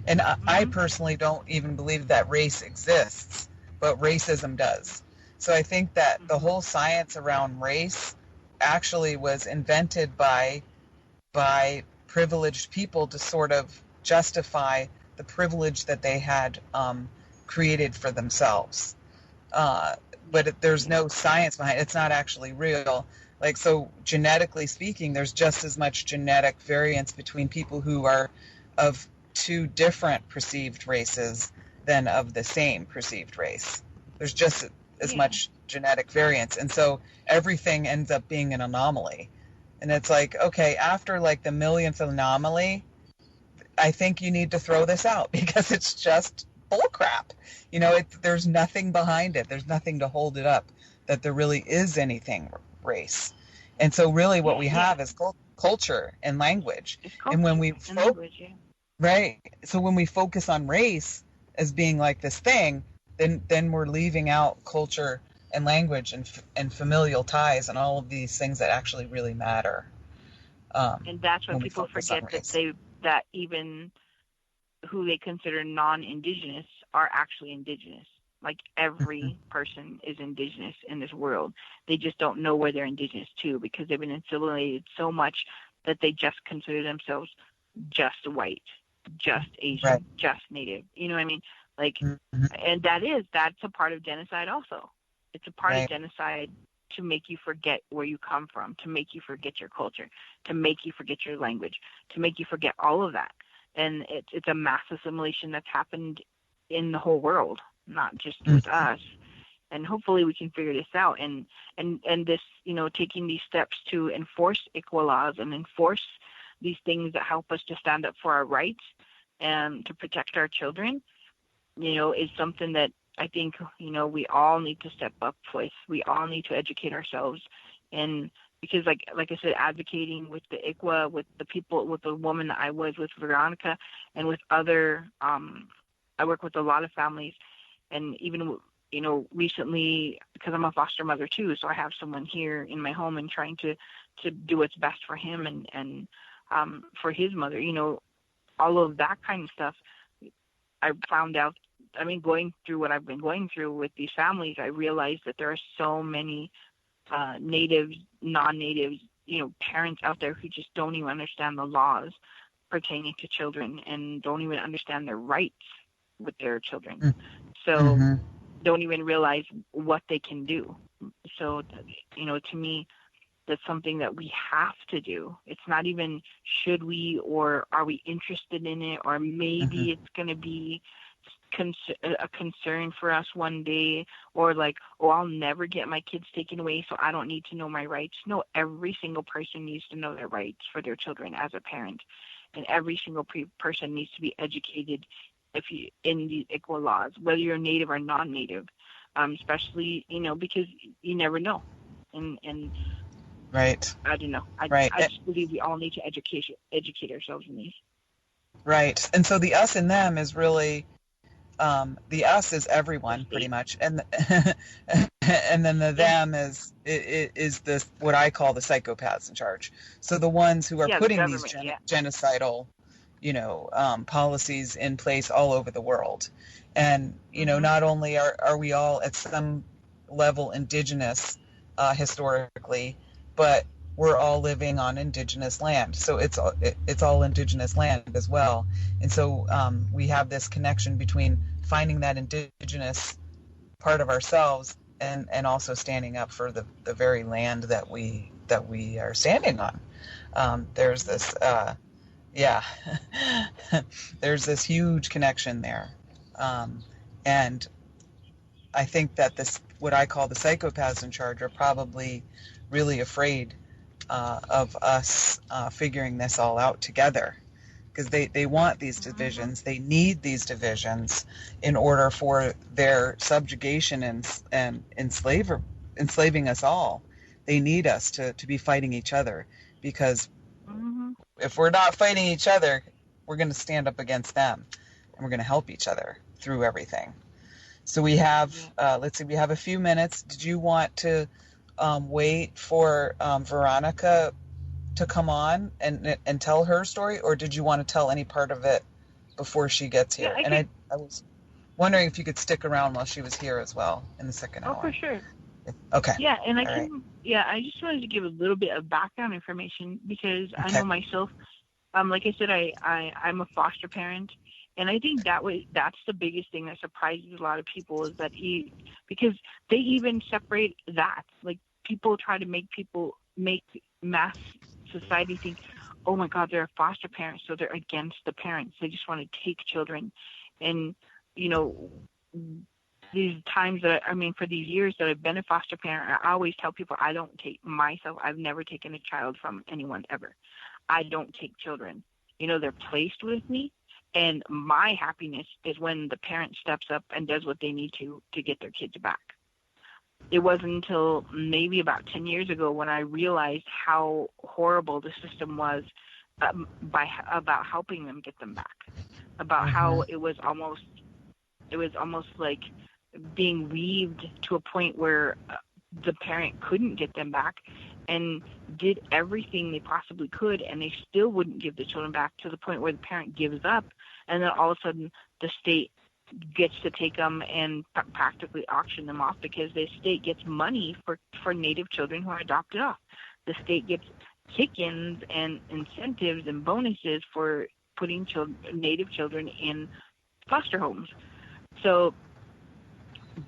and I personally don't even believe that race exists, but racism does. So I think that the whole science around race actually was invented by privileged people to sort of justify the privilege that they had created for themselves. But there's no science behind it. It's not actually real. Like, so genetically speaking, there's just as much genetic variance between people who are of two different perceived races than of the same perceived race. There's just as much genetic variance. And so everything ends up being an anomaly. And it's like, okay, after like the millionth anomaly, I think you need to throw this out because it's just bullcrap. There's nothing behind it. There's nothing to hold it up that there really is anything race. And so really what we have is culture and language. And when we right. So when we focus on race as being like this thing, then we're leaving out culture and language and familial ties and all of these things that actually really matter. And that's when people forget that even who they consider non-Indigenous are actually Indigenous. Like every person is Indigenous in this world. They just don't know where they're Indigenous to because they've been assimilated so much that they just consider themselves just white, just Asian, just Native. You know what I mean? Like, and that's a part of genocide also. It's a part of genocide to make you forget where you come from, to make you forget your culture, to make you forget your language, to make you forget all of that. And it's a mass assimilation that's happened in the whole world, not just with us. And hopefully we can figure this out. And this, taking these steps to enforce equal laws and enforce these things that help us to stand up for our rights and to protect our children, is something that I think, we all need to step up with. We all need to educate ourselves. And because like I said, advocating with the ICWA, with the people, with the woman that I was with, Veronica, and with other, I work with a lot of families, and even, recently, because I'm a foster mother too, so I have someone here in my home and trying to do what's best for him and for his mother, all of that kind of stuff. I found out, going through what I've been going through with these families, I realized that there are so many natives, non-natives, parents out there who just don't even understand the laws pertaining to children and don't even understand their rights with their children. Mm. So Mm-hmm. don't even realize what they can do. So, to me, that's something that we have to do. It's not even should we or are we interested in it, or maybe Mm-hmm. it's going to be a concern for us one day, or like, oh, I'll never get my kids taken away, so I don't need to know my rights. No, every single person needs to know their rights for their children as a parent, and every single person needs to be educated in the equal laws, whether you're native or non-native, especially, because you never know. And Right. I don't know. Right. I just believe we all need to educate ourselves in these. Right. And so the us and them is really, the us is everyone pretty much, and and then the them is the what I call the psychopaths in charge. So the ones who are the putting these genocidal, policies in place all over the world, and not only are we all at some level indigenous historically, but we're all living on indigenous land, so it's all indigenous land as well. And so we have this connection between finding that indigenous part of ourselves and also standing up for the very land that we are standing on. There's this there's this huge connection there, and I think that this, what I call the psychopaths in charge, are probably really afraid of us figuring this all out together, because they want these divisions. They need these divisions in order for their subjugation and enslaving us all. They need us to be fighting each other, because if we're not fighting each other, we're going to stand up against them, and we're going to help each other through everything. So we have, let's see, we have a few minutes. Did you want to wait for Veronica to come on and tell her story, or did you want to tell any part of it before she gets here? I was wondering if you could stick around while she was here as well in the second hour. Oh, for sure. Okay. Yeah, and I just wanted to give a little bit of background information, because I know myself, like I said, I'm a foster parent. And I think that's the biggest thing that surprises a lot of people, is that because they even separate that. Like, people try to make mass society think, oh my God, they're a foster parent, so they're against the parents. They just want to take children. And, these times for these years that I've been a foster parent, I always tell people I've never taken a child from anyone ever. I don't take children. They're placed with me. And my happiness is when the parent steps up and does what they need to get their kids back. It wasn't until maybe about 10 years ago when I realized how horrible the system was about helping them get them back, about how it was almost like being weaved to a point where the parent couldn't get them back, and did everything they possibly could, and they still wouldn't give the children back, to the point where the parent gives up, and then all of a sudden the state gets to take them and practically auction them off, because the state gets money for Native children who are adopted off. The state gets kick-ins and incentives and bonuses for putting Native children in foster homes. So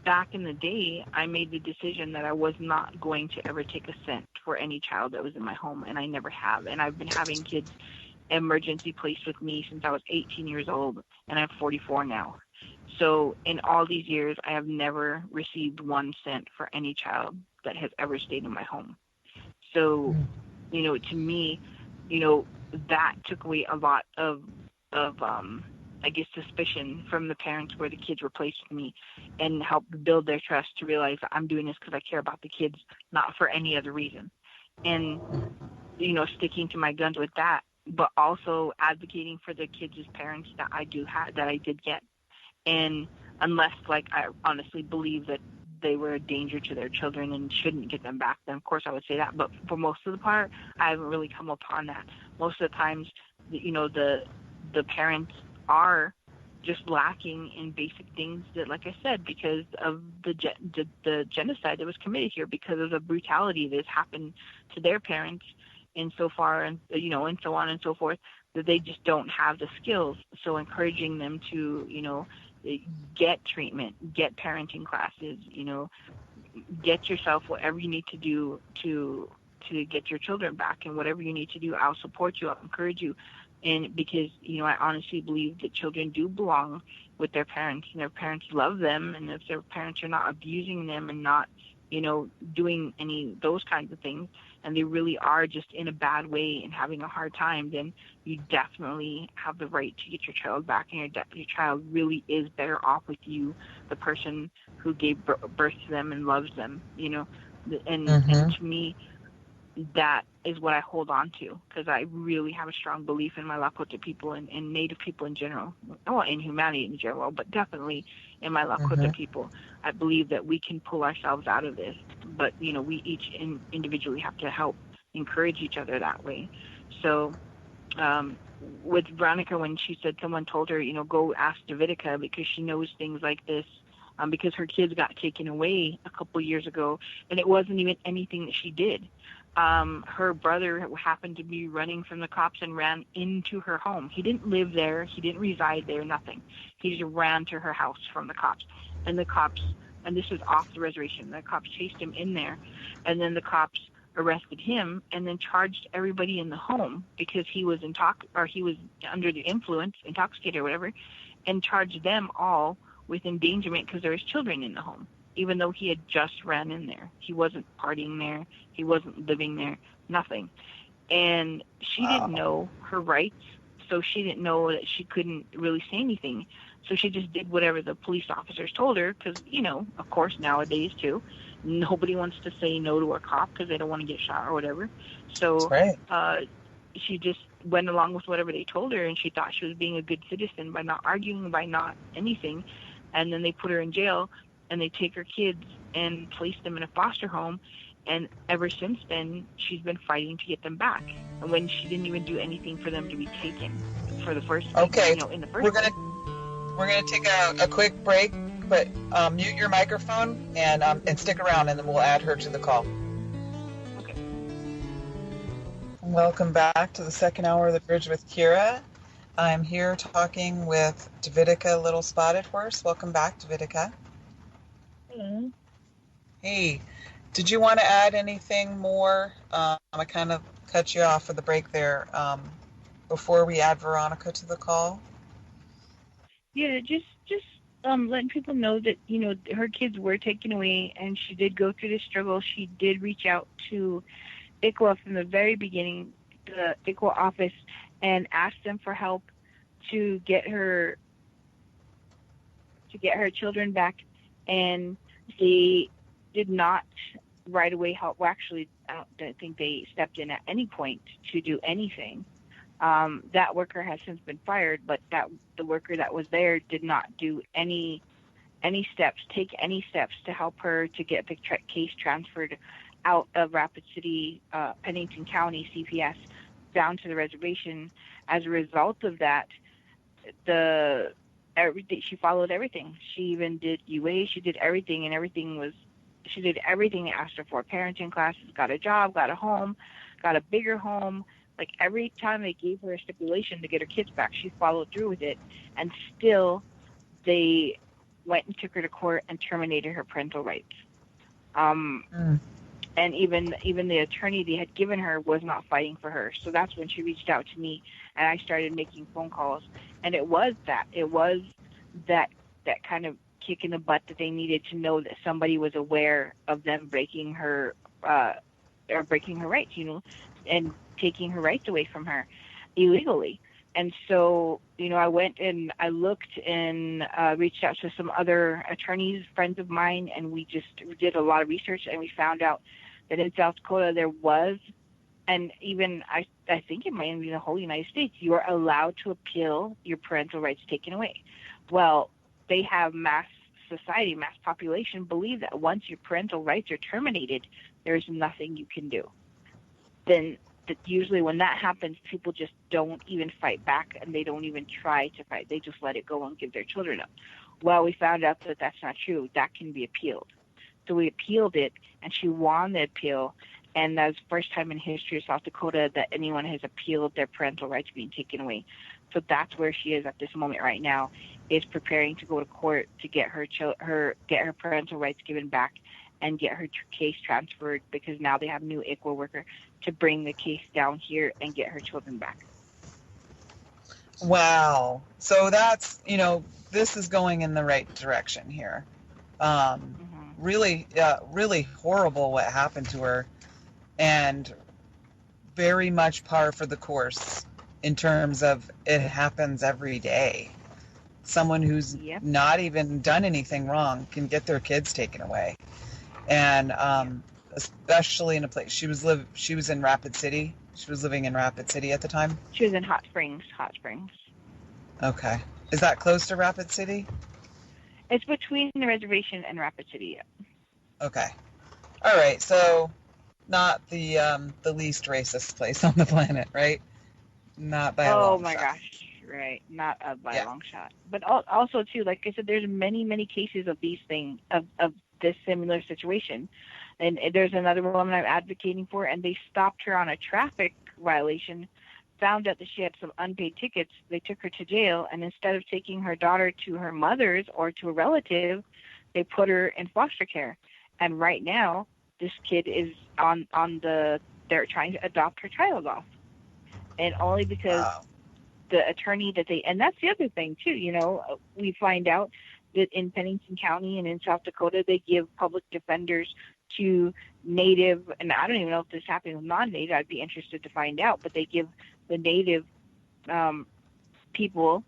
back in the day, I made the decision that I was not going to ever take a cent for any child that was in my home, and I never have. And I've been having kids emergency placed with me since I was 18 years old, and I'm 44 now. So in all these years, I have never received 1 cent for any child that has ever stayed in my home. So, to me, that took away a lot of suspicion from the parents where the kids were placed with me, and helped build their trust to realize that I'm doing this because I care about the kids, not for any other reason. And, sticking to my guns with that, but also advocating for the kids as parents that I did get. And unless, I honestly believe that they were a danger to their children and shouldn't get them back, then of course I would say that. But for most of the part, I haven't really come upon that. Most of the times, the parents are just lacking in basic things that, like I said, because of the genocide that was committed here, because of the brutality that has happened to their parents, and so far, and and so on and so forth. that they just don't have the skills. So encouraging them to, get treatment, get parenting classes, get yourself whatever you need to do to get your children back, and whatever you need to do, I'll support you, I'll encourage you. And because, I honestly believe that children do belong with their parents, and their parents love them, and if their parents are not abusing them and not, doing any those kinds of things, and they really are just in a bad way and having a hard time, then you definitely have the right to get your child back, and your child really is better off with you, the person who gave birth to them and loves them, and to me, that is what I hold on to, because I really have a strong belief in my Lakota people and Native people in general, well, in humanity in general, but definitely in my Lakota people. I believe that we can pull ourselves out of this, but, we each individually have to help encourage each other that way. So with Veronica, when she said someone told her, go ask Dividica because she knows things like this, because her kids got taken away a couple years ago, and it wasn't even anything that she did. Her brother happened to be running from the cops and ran into her home. He didn't live there. He didn't reside there, nothing. He just ran to her house from the cops. And the cops, and this was off the reservation, the cops chased him in there. And then the cops arrested him and then charged everybody in the home because he was he was under the influence, intoxicated or whatever, and charged them all with endangerment because there was children in the home, even though he had just ran in there. He wasn't partying there. He wasn't living there, nothing. And she didn't know her rights, so she didn't know that she couldn't really say anything. So she just did whatever the police officers told her because, of course, nowadays, too, nobody wants to say no to a cop because they don't want to get shot or whatever. So she just went along with whatever they told her, and she thought she was being a good citizen by not arguing, by not anything. And then they put her in jail, and they take her kids and place them in a foster home. And ever since then, she's been fighting to get them back. And when she didn't even do anything for them to be taken for the first time, in the first place. We're gonna take a quick break, but mute your microphone and stick around, and then we'll add her to the call. Okay. Welcome back to the second hour of The Bridge with Kira. I'm here talking with Dividica Little Spotted Horse. Welcome back, Dividica. Hello. Hey, did you want to add anything more? I kind of cut you off for the break there before we add Veronica to the call. Yeah, just letting people know that, her kids were taken away, and she did go through this struggle. She did reach out to ICWA from the very beginning, the ICWA office, and asked them for help to get her children back, and they did not right away help. Well, actually, I don't think they stepped in at any point to do anything. That worker has since been fired, but the worker that was there did not do any steps to help her to get the case transferred out of Rapid City, Pennington County CPS down to the reservation. As a result of that, she followed everything. She even did UA. She did everything, and she did everything they asked her for. Parenting classes, got a job, got a home, got a bigger home. Like every time they gave her a stipulation to get her kids back, she followed through with it, and still they went and took her to court and terminated her parental rights. And even the attorney they had given her was not fighting for her. So that's when she reached out to me, and I started making phone calls. And it was that kind of kick in the butt that they needed to know that somebody was aware of them breaking her rights, and taking her rights away from her illegally. And so, I went and I looked and reached out to some other attorneys, friends of mine, and we just did a lot of research, and we found out that in South Dakota there was, and even I think it might even be the whole United States, you are allowed to appeal your parental rights taken away. Well, they have mass population believe that once your parental rights are terminated, there's nothing you can do. Then usually when that happens, people just don't even fight back, and they don't even try to fight. They just let it go and give their children up. Well, we found out that that's not true. That can be appealed. So we appealed it, and she won the appeal, And that's the first time in history of South Dakota that anyone has appealed their parental rights being taken away. So that's where she is at this moment right now, is preparing to go to court to get her parental rights given back and get her case transferred, because now they have a new ICWA worker to bring the case down here and get her children back. Wow. So that's, this is going in the right direction here. Really, really horrible what happened to her, and very much par for the course in terms of it happens every day. Someone who's not even done anything wrong can get their kids taken away. And especially in a place, she was in Rapid City. She was living in Rapid City at the time. She was in Hot Springs. Okay. Is that close to Rapid City? It's between the reservation and Rapid City. Yeah. Okay. All right. So not the least racist place on the planet, right? Not by a long shot. Oh my gosh. Right. Not by a long shot. But also too, like I said, there's many, many cases of these things, of this similar situation. And there's another woman I'm advocating for, and they stopped her on a traffic violation, found out that she had some unpaid tickets. They took her to jail, and instead of taking her daughter to her mother's or to a relative, they put her in foster care. And right now, this kid is they're trying to adopt her child off. And only because the attorney and that's the other thing too, we find out that in Pennington County and in South Dakota, they give public defenders to Native, and I don't even know if this happens with non-Native, I'd be interested to find out, but they give the Native people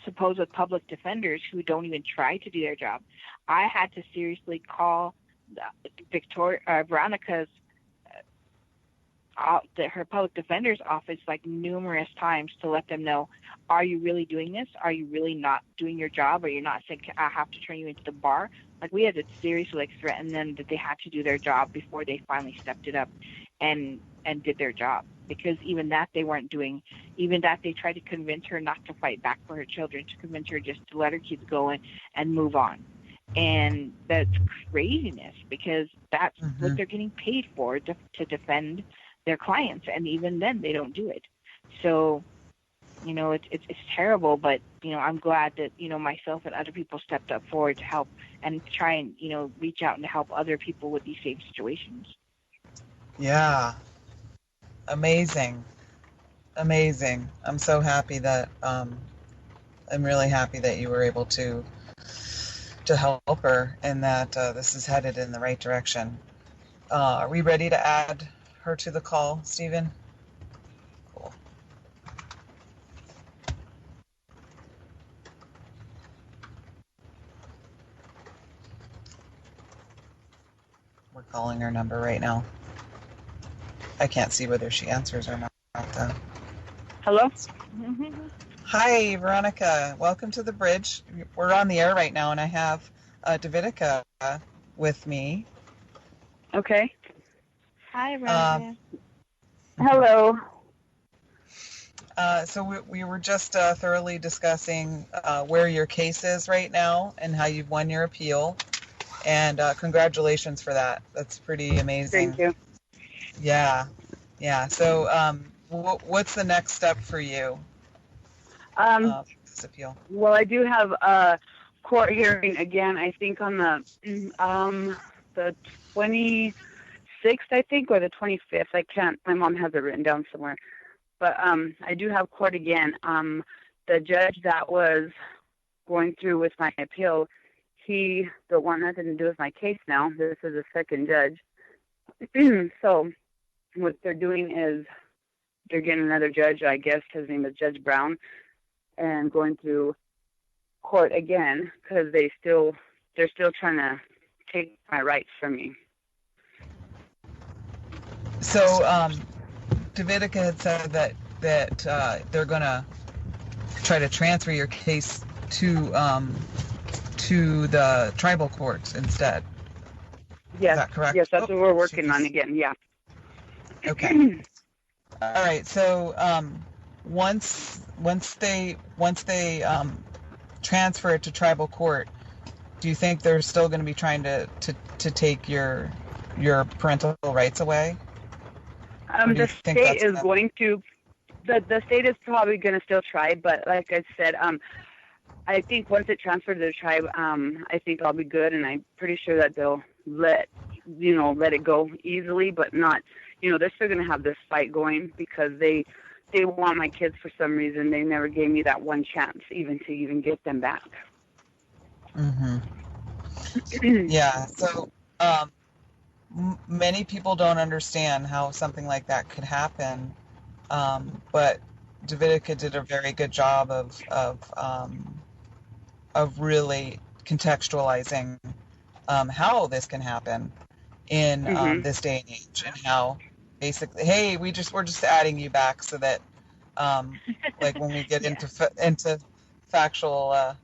supposed public defenders who don't even try to do their job. I had to seriously call Veronica's her public defender's office like numerous times to let them know, are you really doing this? Are you really not doing your job? Or you're not saying, I have to turn you into the bar? Like, we had to seriously threaten them that they had to do their job before they finally stepped it up and did their job. Because even that they weren't doing. Even that they tried to convince her not to fight back for her children, to convince her just to let her kids go and move on. And that's craziness, because that's what they're getting paid for, to defend their clients, and even then they don't do it. So, it's terrible, but I'm glad that myself and other people stepped up forward to help and try and reach out and to help other people with these same situations. Yeah, amazing. I'm so happy that I'm really happy that you were able to help her, and that this is headed in the right direction. Are we ready to add her to the call, Stephen? Cool. We're calling her number right now. I can't see whether she answers or not, though. Hello? Hi, Veronica. Welcome to the bridge. We're on the air right now, and I have Dividica with me. Okay. Hi, Veronica. Hello. So we were just thoroughly discussing where your case is right now and how you've won your appeal. And congratulations for that. That's pretty amazing. Thank you. Yeah. So what's the next step for you? This appeal. Well, I do have a court hearing again, I think on the 26th, I think, or the 25th. I can't, my mom has it written down somewhere. But I do have court again. The judge that was going through with my appeal, the one that didn't do with my case now, this is a second judge. So what they're doing is they're getting another judge, I guess his name is Judge Brown, and going through court again because they're still trying to take my rights from me. So Dividica had said that they're going to try to transfer your case to the tribal courts instead. Yes, is that correct? Yes, that's what we're working on again. Yeah. Okay. All right. So once they transfer it to tribal court, do you think they're still going to be trying to take your your parental rights away? Or do you The think state that's is going to. The state is probably going to still try, but like I said, I think once it transfers to the tribe, I think I'll be good, and I'm pretty sure that they'll let it go easily, but not, they're still going to have this fight going because they want my kids for some reason. They never gave me that one chance to get them back. Mm-hmm. Yeah. So many people don't understand how something like that could happen, but Dividica did a very good job of really contextualizing how this can happen in this day and age, and how basically, hey, we're just adding you back so that like when we get into factual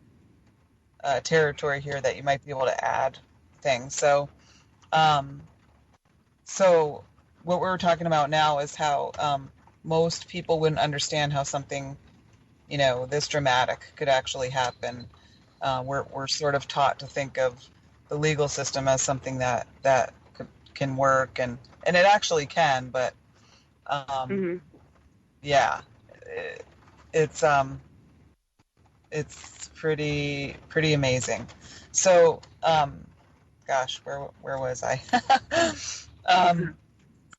territory here, that you might be able to add things. So so what we're talking about now is how most people wouldn't understand how something this dramatic could actually happen. We're sort of taught to think of the legal system as something that can work, and it actually can, but yeah, it's pretty amazing. So gosh, where was I?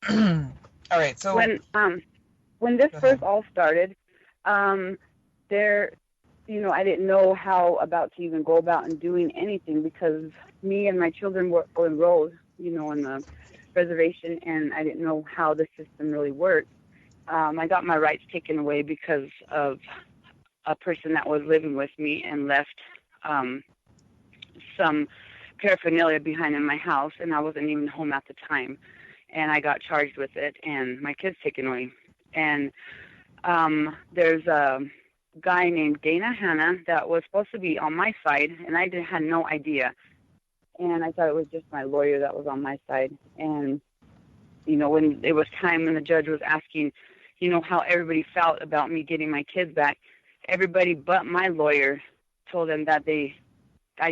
All right, so when this first all started, there, I didn't know how about to even go about and doing anything because me and my children were enrolled, in the reservation, and I didn't know how the system really worked. I got my rights taken away because of a person that was living with me and left some paraphernalia behind in my house, and I wasn't even home at the time. And I got charged with it, and my kids taken away. And there's a guy named Dana Hanna that was supposed to be on my side, and I had no idea. And I thought it was just my lawyer that was on my side. And, when it was time when the judge was asking, how everybody felt about me getting my kids back, everybody but my lawyer told them that I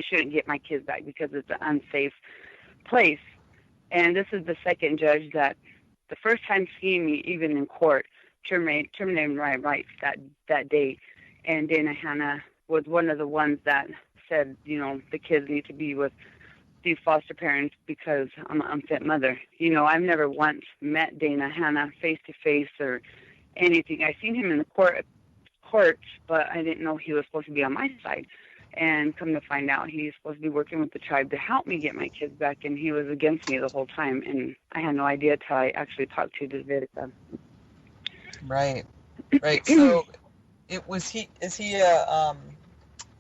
shouldn't get my kids back because it's an unsafe place. And this is the second judge that the first time seeing me, even in court, terminated my rights that day. And Dana Hanna was one of the ones that said, the kids need to be with these foster parents because I'm an unfit mother. I've never once met Dana Hanna face to face or anything. I seen him in the courts, but I didn't know he was supposed to be on my side. And come to find out, he's supposed to be working with the tribe to help me get my kids back, and he was against me the whole time. And I had no idea until I actually talked to Dividica. Right. So, is he an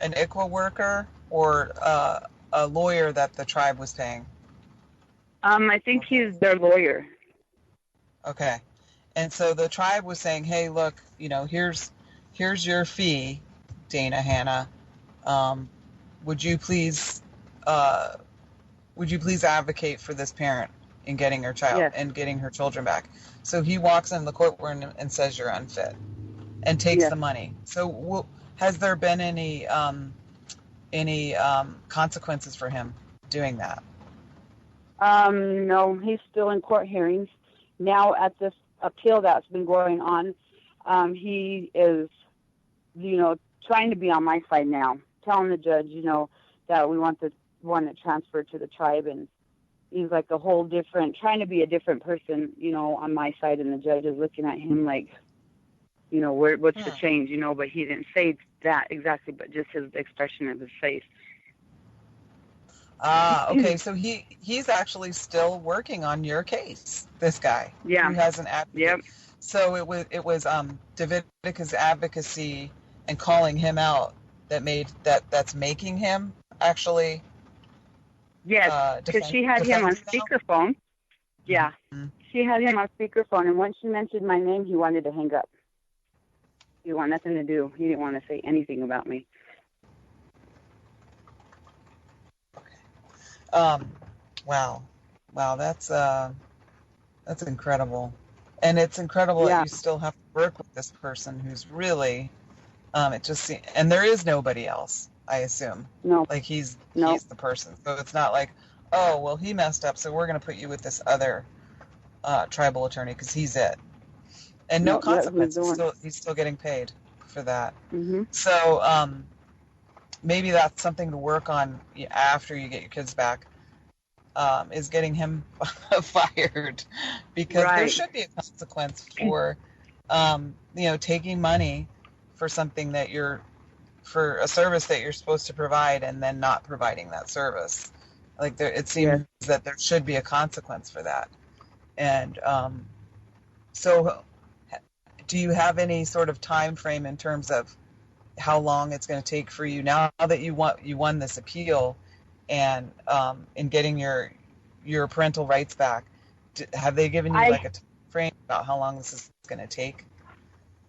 ICWA worker or a lawyer that the tribe was paying? I think he's their lawyer. Okay, and so the tribe was saying, "Hey, look, here's your fee, Dana Hanna. Would you please advocate for this parent in getting her child and getting her children back?" So he walks in the courtroom and says you're unfit, and takes the money. So has there been any consequences for him doing that? No, he's still in court hearings now at this appeal that's been going on. He is, trying to be on my side now, telling the judge, that we want it transferred to the tribe, and he's like a whole different, trying to be a different person, on my side, and the judge is looking at him like, what's the change, but he didn't say that exactly, but just his expression of his face. Okay, so he's actually still working on your case, this guy. Yeah. Who has an advocate. Yep. So it was Dividica's advocacy and calling him out that's making him actually. Yes, because she had him on speakerphone. Yeah, she had him on speakerphone, and once she mentioned my name, he wanted to hang up. He wanted nothing to do. He didn't want to say anything about me. Wow, that's incredible, and it's incredible that you still have to work with this person who's really, and there is nobody else, I assume. No, like he's the person. So it's not like, oh, well, he messed up, so we're going to put you with this other tribal attorney because he's it. And no No, yeah, who's consequence. the one? He's still getting paid for that. Mhm. So maybe that's something to work on after you get your kids back, is getting him fired, because there Right. should be a consequence for, taking money for something that for a service that you're supposed to provide and then not providing that service. Like it seems that there should be a consequence for that. And so do you have any sort of time frame in terms of how long it's going to take for you now that you won this appeal and in getting your parental rights back? Have they given you like a time frame about how long this is going to take?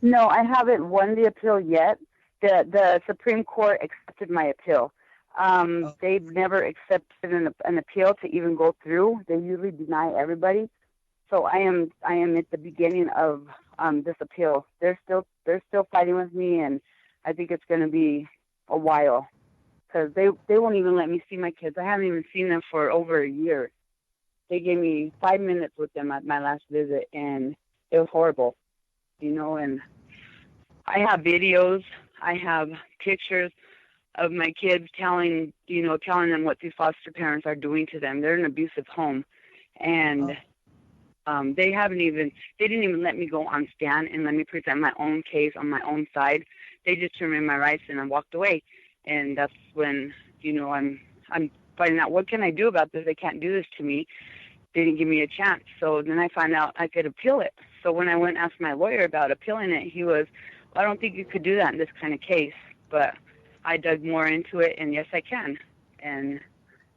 No, I haven't won the appeal yet. The Supreme Court accepted my appeal. They've never accepted an appeal to even go through. They usually deny everybody. So I am at the beginning of this appeal. They're still fighting with me, and I think it's going to be a while because they won't even let me see my kids. I haven't even seen them for over a year. They gave me 5 minutes with them at my last visit, and it was horrible, and I have videos, I have pictures of my kids telling them what these foster parents are doing to them. They're in an abusive home, and they didn't even let me go on stand and let me present my own case on my own side. They just turned me my rights and I walked away. And that's when, I'm finding out, what can I do about this? They can't do this to me. They didn't give me a chance. So then I found out I could appeal it. So when I went and asked my lawyer about appealing it, he was, well, I don't think you could do that in this kind of case. But I dug more into it, and yes, I can. And,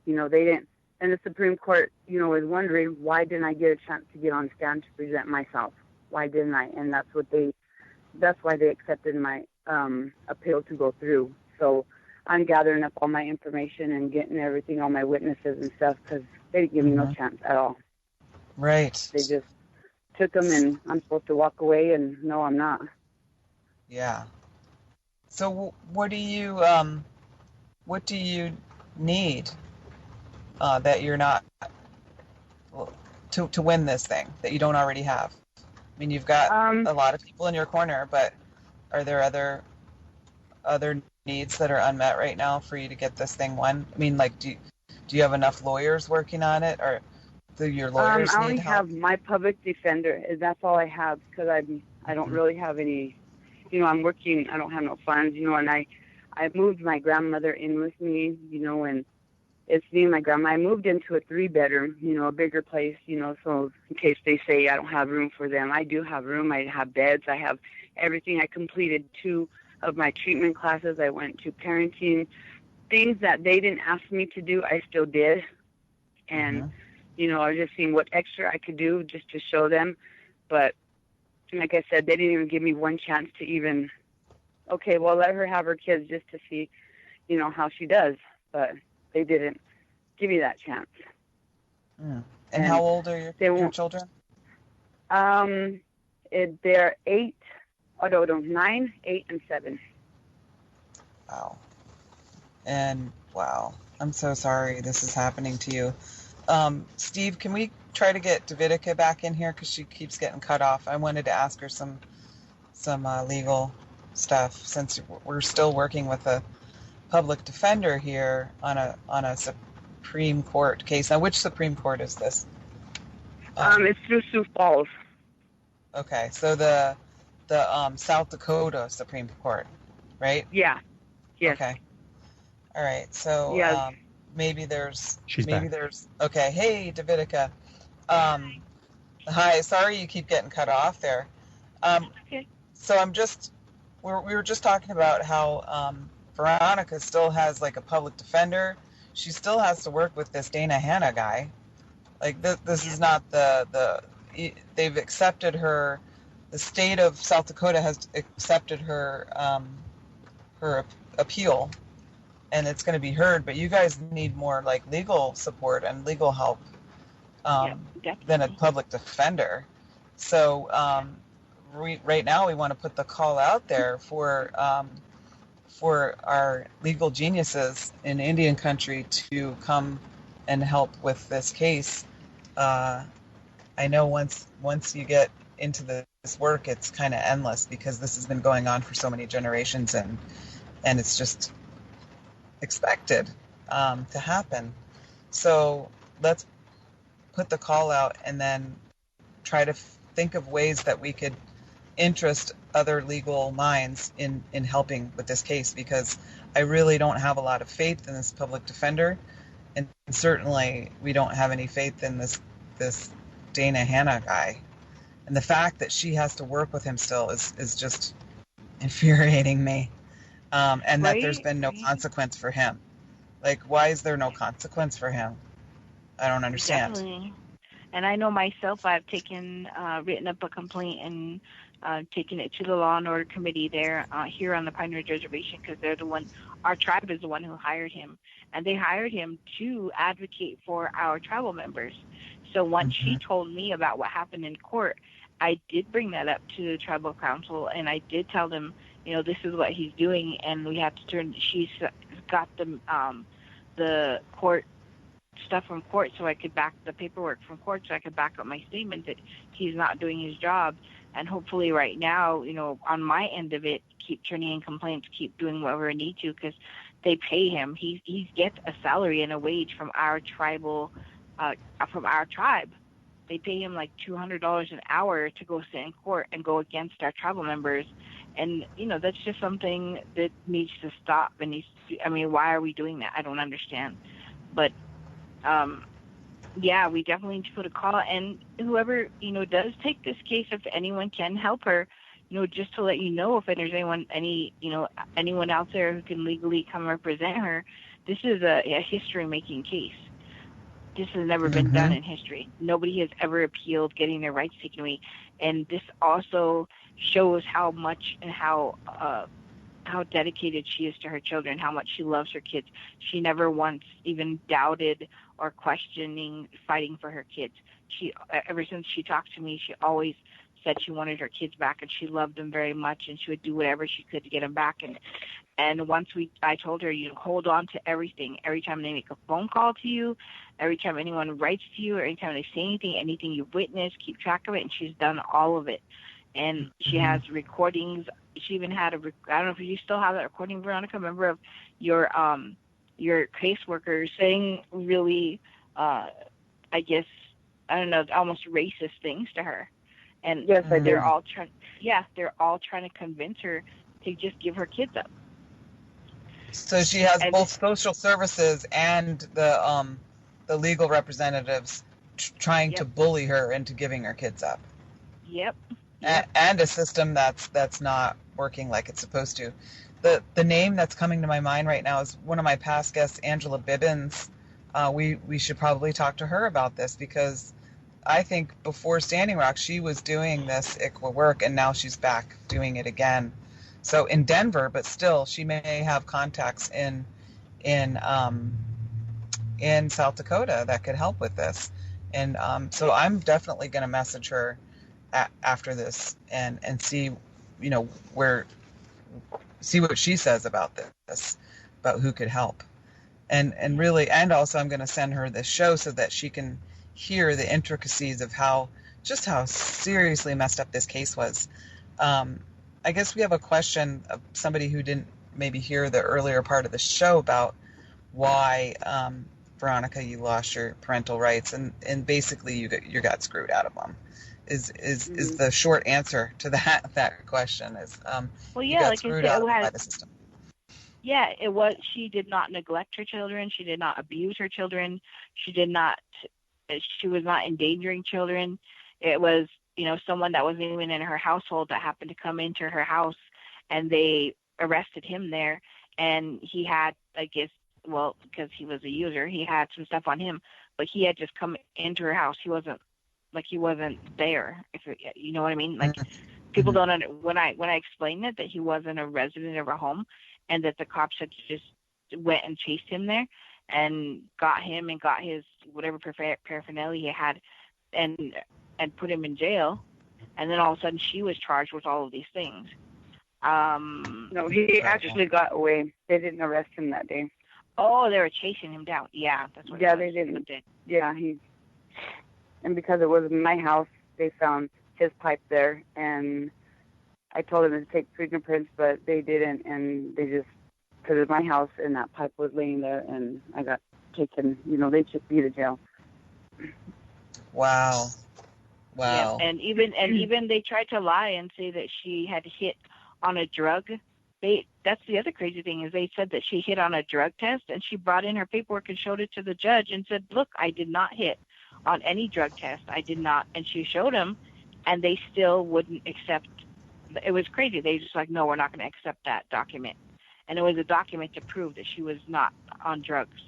they didn't. And the Supreme Court, was wondering, why didn't I get a chance to get on stand to present myself? Why didn't I? And that's why they accepted my appeal to go through. So I'm gathering up all my information and getting everything, all my witnesses and stuff, because they didn't give me no chance at all. Right. They just took them, and I'm supposed to walk away, and no, I'm not. Yeah. So what do you need that you're not to win this thing that you don't already have? I mean, you've got a lot of people in your corner, but are there other needs that are unmet right now for you to get this thing won? I mean, like, do you have enough lawyers working on it, or do your lawyers I only need help? have my public defender. That's all I have, because I don't really have any. I'm working. I don't have no funds. And I moved my grandmother in with me. And it's me and my grandma. I moved into a 3-bedroom, a bigger place, so in case they say I don't have room for them, I do have room. I have beds. I have everything. I completed 2 of my treatment classes. I went to parenting. Things that they didn't ask me to do, I still did. And, I was just seeing what extra I could do just to show them. But like I said, they didn't even give me one chance to even, okay, well, let her have her kids just to see, how she does. But they didn't give me that chance. And how old are your children? They're 9, 8, and 7. Wow. And wow, I'm so sorry this is happening to you. Steve, can we try to get Dividica back in here, because she keeps getting cut off? I wanted to ask her some legal stuff, since we're still working with a public defender here on a Supreme Court case. Now, which Supreme Court is this? It's through Sioux Falls. Okay, so the South Dakota Supreme Court, right? Yeah. Yes. Okay. All right. So maybe there's okay. Hey, Dividica. Hi. Sorry you keep getting cut off there. Okay. So we were just talking about how Veronica still has like a public defender. She still has to work with this Dana Hanna guy. Like this is not they've accepted her. The state of South Dakota has accepted her her appeal, and it's going to be heard. But you guys need more like legal support and legal help than a public defender. So right now we want to put the call out there for our legal geniuses in Indian country to come and help with this case. I know once you get into this work, it's kind of endless because this has been going on for so many generations, and it's just expected to happen. So let's put the call out and then try to think of ways that we could interest other legal minds in helping with this case, because I really don't have a lot of faith in this public defender, and certainly we don't have any faith in this Dana Hanna guy. And the fact that she has to work with him still is just infuriating me. And that there's been no consequence for him. Like, why is there no consequence for him? I don't understand. Definitely. And I know myself, I've written up a complaint and taken it to the Law and Order Committee there here on the Pine Ridge Reservation, because they're the one, our tribe is the one who hired him. And they hired him to advocate for our tribal members. So once she told me about what happened in court, I did bring that up to the tribal council, and I did tell them, this is what he's doing, and we have to she's got the court stuff from court, so I could back the paperwork from court, so I could back up my statement that he's not doing his job. And hopefully right now, on my end of it, keep turning in complaints, keep doing whatever I need to, because they pay him. He gets a salary and a wage from our tribal, from our tribe. They pay him like $200 an hour to go sit in court and go against our tribal members. And, that's just something that needs to stop. And why are we doing that? I don't understand. But, yeah, we definitely need to put a call. And whoever, does take this case, if anyone can help her, just to let you know, if there's anyone out there who can legally come represent her, this is a history-making case. This has never been done in history. Nobody has ever appealed getting their rights taken away. And this also shows how much and how dedicated she is to her children, how much she loves her kids. She never once even doubted or questioning fighting for her kids. She, ever since she talked to me, she always said she wanted her kids back, and she loved them very much, and she would do whatever she could to get them back. And once I told her, you hold on to everything. Every time they make a phone call to you, every time anyone writes to you, or anytime they say anything you've witnessed, keep track of it. And she's done all of it. And she has recordings. She even had I don't know if you still have that recording, Veronica, remember, of your caseworker saying really, I guess, I don't know, almost racist things to her. And yes, I do. They're all trying to convince her to just give her kids up. So she has both social services and the legal representatives trying to bully her into giving her kids up. Yep. And a system that's not working like it's supposed to. The name that's coming to my mind right now is one of my past guests, Angela Bibbins. We should probably talk to her about this, because I think before Standing Rock she was doing this ICWA work, and now she's back doing it again. So in Denver, but still she may have contacts in South Dakota that could help with this. And so I'm definitely going to message her after this and see, see what she says about this, about who could help. And really, and also I'm going to send her this show so that she can hear the intricacies of how seriously messed up this case was. I guess we have a question of somebody who didn't maybe hear the earlier part of the show about why, Veronica, you lost your parental rights, and basically you got screwed out of them. Is the short answer to that question is you got screwed out by the system. Yeah, it was. She did not neglect her children. She did not abuse her children. She was not endangering children. It was, someone that wasn't even in her household that happened to come into her house, and they arrested him there. And he had, I guess, well, because he was a user, he had some stuff on him, but he had just come into her house. He wasn't there. If you know what I mean? Like, people don't when I explained it, that he wasn't a resident of her home, and that the cops had just went and chased him there and got him and got his whatever paraphernalia he had and put him in jail. And then all of a sudden she was charged with all of these things. No, he actually got away. They didn't arrest him that day. Oh, they were chasing him down. Yeah, that's what. Yeah, it was. they didn't. Did. Yeah, and because it was my house, they found his pipe there, and I told them to take fingerprints, but they didn't, and they just, because it's my house, and that pipe was laying there, and I got taken, they took me to jail. Wow. Yeah, and even they tried to lie and say that she had hit on a drug. That's the other crazy thing, is they said that she hit on a drug test, and she brought in her paperwork and showed it to the judge and said, look, I did not hit on any drug test. I did not. And she showed him, and they still wouldn't accept. It was crazy. They just like, no, we're not going to accept that document. And it was a document to prove that she was not on drugs.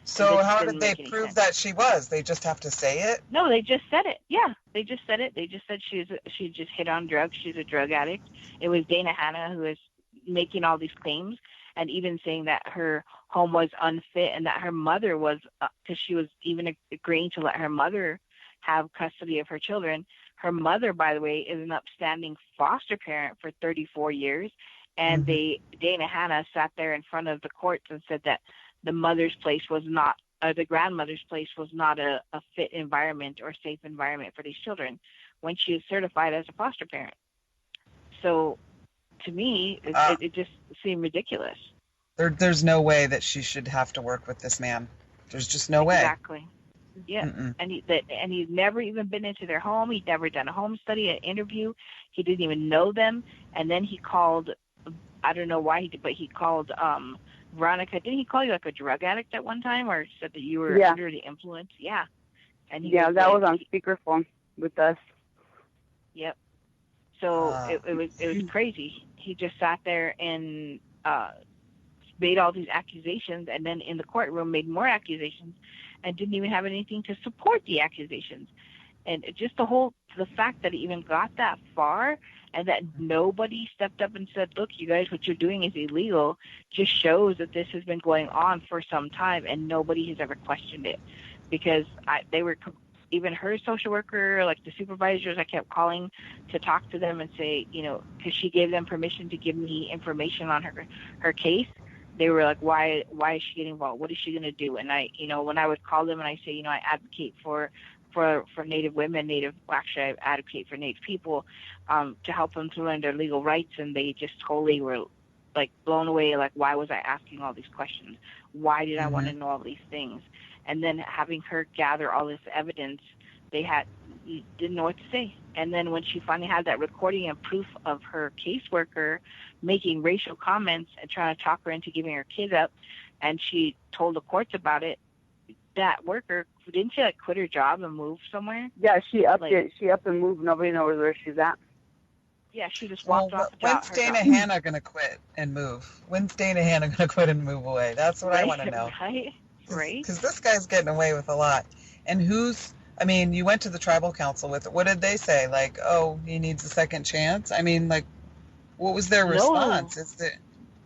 So how did they prove that she was? They just have to say it? No, they just said it. Yeah, they just said it. They just said she just hit on drugs. She's a drug addict. It was Dana Hanna who was making all these claims, and even saying that her home was unfit, and that her mother was, because she was even agreeing to let her mother have custody of her children. Her mother, by the way, is an upstanding foster parent for 34 years, and Dana Hanna sat there in front of the courts and said that the mother's place was not, the grandmother's place was not a fit environment or safe environment for these children when she is certified as a foster parent. So to me, it just seemed ridiculous. There's no way that she should have to work with this man. There's just no way. Exactly. Yeah. And he's never even been into their home. He'd never done a home study, an interview. He didn't even know them. And then he called, I don't know why he did, but he called Veronica. Didn't he call you like a drug addict at one time, or said that you were under the influence? Yeah. And that was on speakerphone with us. Yep. So it was crazy. He just sat there and made all these accusations, and then in the courtroom made more accusations, and didn't even have anything to support the accusations. And just the fact that it even got that far, and that nobody stepped up and said, look, you guys, what you're doing is illegal, just shows that this has been going on for some time, and nobody has ever questioned it. Because they were, even her social worker, like the supervisors, I kept calling to talk to them and say, because she gave them permission to give me information on her case. They were like, why is she getting involved? What is she going to do? And I, when I would call them and I say, I advocate for Native women, I advocate for Native people, to help them to learn their legal rights. And they just totally were like blown away. Like, why was I asking all these questions? Why did I want to know all these things? And then having her gather all this evidence, didn't know what to say. And then when she finally had that recording and proof of her caseworker making racial comments and trying to talk her into giving her kid up, and she told the courts about it, that worker, didn't she quit her job and move somewhere? Yeah, she upped it. She upped and moved. Nobody knows where she's at. Yeah, she just walked off the job. When's Dana Hanna going to quit and move? When's Dana Hanna going to quit and move away? That's what I want to know. Right. Because this guy's getting away with a lot. And you went to the tribal council with it. What did they say? Like, oh, he needs a second chance? I mean, what was their response?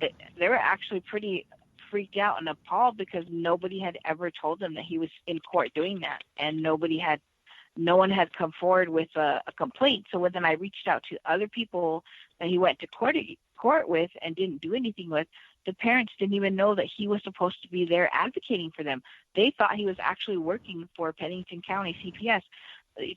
They were actually pretty freaked out and appalled, because nobody had ever told them that he was in court doing that, and no one had come forward with a complaint. So then I reached out to other people that he went to court with and didn't do anything with. The parents didn't even know that he was supposed to be there advocating for them. They thought he was actually working for Pennington County CPS.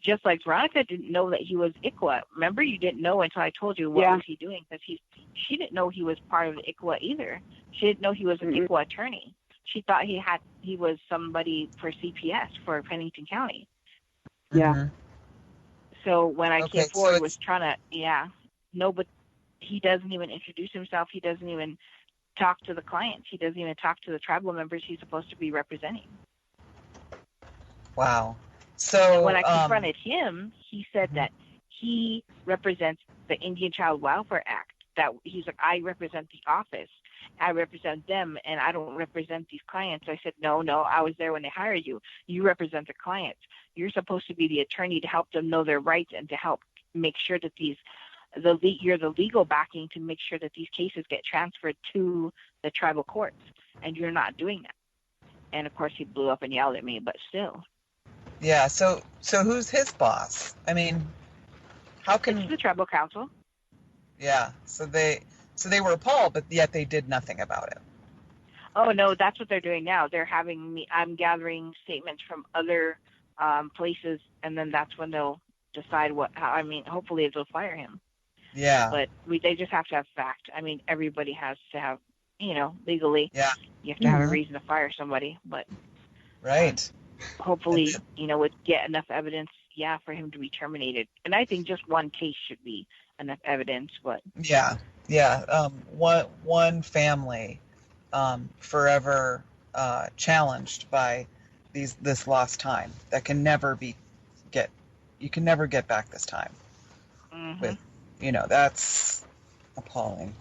Just like Veronica didn't know that he was ICWA. Remember, you didn't know until I told you what was he doing, because she didn't know he was part of the ICWA either. She didn't know he was an ICWA attorney. She thought he was somebody for CPS for Pennington County. Yeah. So when I came forward, was trying to, but he doesn't even introduce himself. He doesn't even talk to the clients. He doesn't even talk to the tribal members he's supposed to be representing. Wow. So when I confronted him, he said that he represents the Indian Child Welfare Act. That he's like, I represent the office. I represent them, and I don't represent these clients. I said, no, I was there when they hired you. You represent the clients. You're supposed to be the attorney to help them know their rights and to help make sure that you're the legal backing to make sure that these cases get transferred to the tribal courts, and you're not doing that. And of course, he blew up and yelled at me, but still. Yeah. So who's his boss? I mean, how can it's the tribal council? Yeah. So they were appalled, but yet they did nothing about it. Oh no, that's what they're doing now. They're having me. I'm gathering statements from other places, and then that's when they'll decide hopefully they'll fire him. Yeah. But they just have to have fact. I mean, everybody has to have, legally. Yeah. You have to have a reason to fire somebody, but right. Hopefully, would get enough evidence, for him to be terminated. And I think just one case should be enough evidence, but yeah. One family forever challenged by this lost time that can never you can never get back this time. With that's appalling.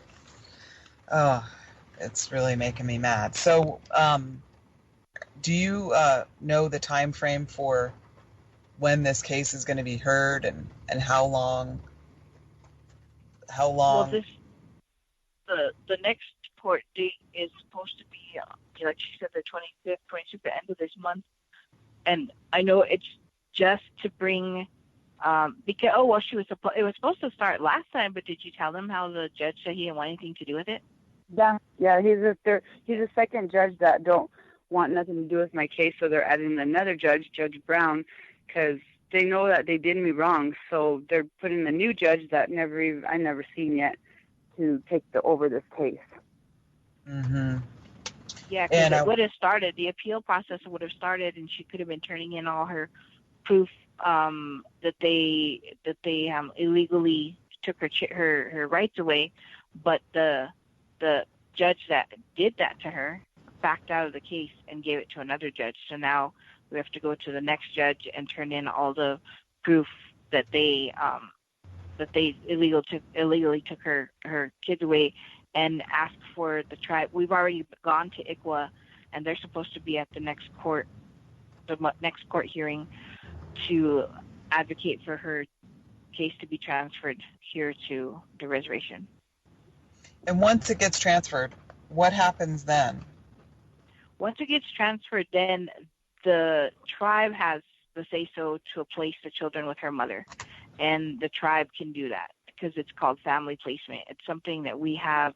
Oh, it's really making me mad. So do you know the time frame for when this case is going to be heard and how long well, the next court date is supposed to be like she said, the 25th, the end of this month. And I know it's just to bring because it was supposed to start last time, but did you tell them how the judge said he didn't want anything to do with it? Yeah, he's a second judge that don't want nothing to do with my case, so they're adding another judge, Judge Brown, because they know that they did me wrong, so they're putting a new judge that I never seen yet to take over this case. Mm-hmm. Yeah, because it would have started, the appeal process would have started, and she could have been turning in all her proof that they illegally took her rights away, but the judge that did that to her backed out of the case and gave it to another judge. So now we have to go to the next judge and turn in all the proof that they illegally took her kids away, and ask for the tribe. We've already gone to ICWA, and they're supposed to be at the next court hearing to advocate for her case to be transferred here to the reservation. And once it gets transferred, what happens then? Once it gets transferred, then the tribe has the say-so to place the children with her mother. And the tribe can do that because it's called family placement. It's something that we have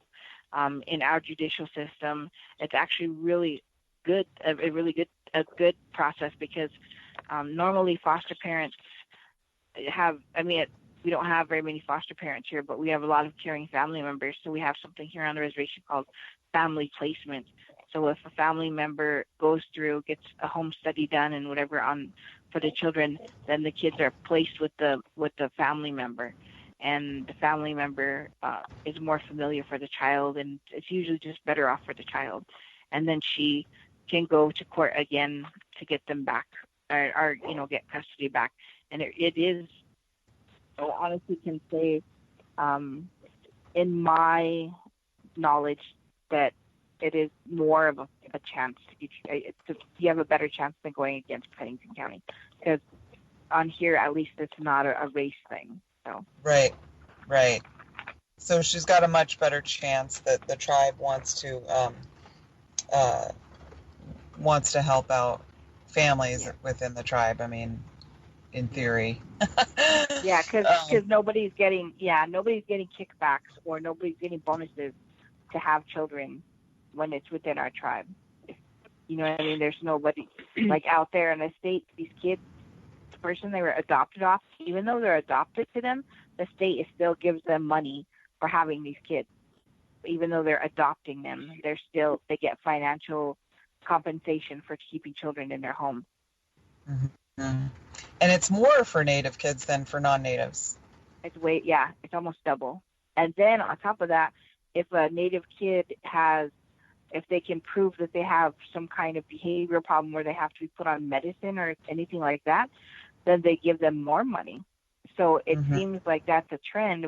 in our judicial system. It's actually really good, a good process, because normally foster parents we don't have very many foster parents here, but we have a lot of caring family members. So we have something here on the reservation called family placement. So if a family member goes through, gets a home study done and whatever for the children, then the kids are placed with the family member, and the family member is more familiar for the child, and it's usually just better off for the child. And then she can go to court again to get them back, or get custody back. And it is, I honestly can say, in my knowledge, that it is more of a chance. You have a better chance than going against Pennington County, because on here, at least, it's not a race thing. So Right. So she's got a much better chance that the tribe wants to help out families within the tribe. I mean, in theory. Yeah, because nobody's getting kickbacks, or nobody's getting bonuses to have children when it's within our tribe. You know what I mean? There's nobody like out there in the state. These kids, the person they were adopted off, even though they're adopted to them, the state still gives them money for having these kids. Even though they're adopting them, they get financial compensation for keeping children in their home. Mm-hmm. And it's more for Native kids than for non-Natives. It's almost double. And then on top of that, if a Native kid if they can prove that they have some kind of behavioral problem where they have to be put on medicine or anything like that, then they give them more money. So it seems like that's a trend,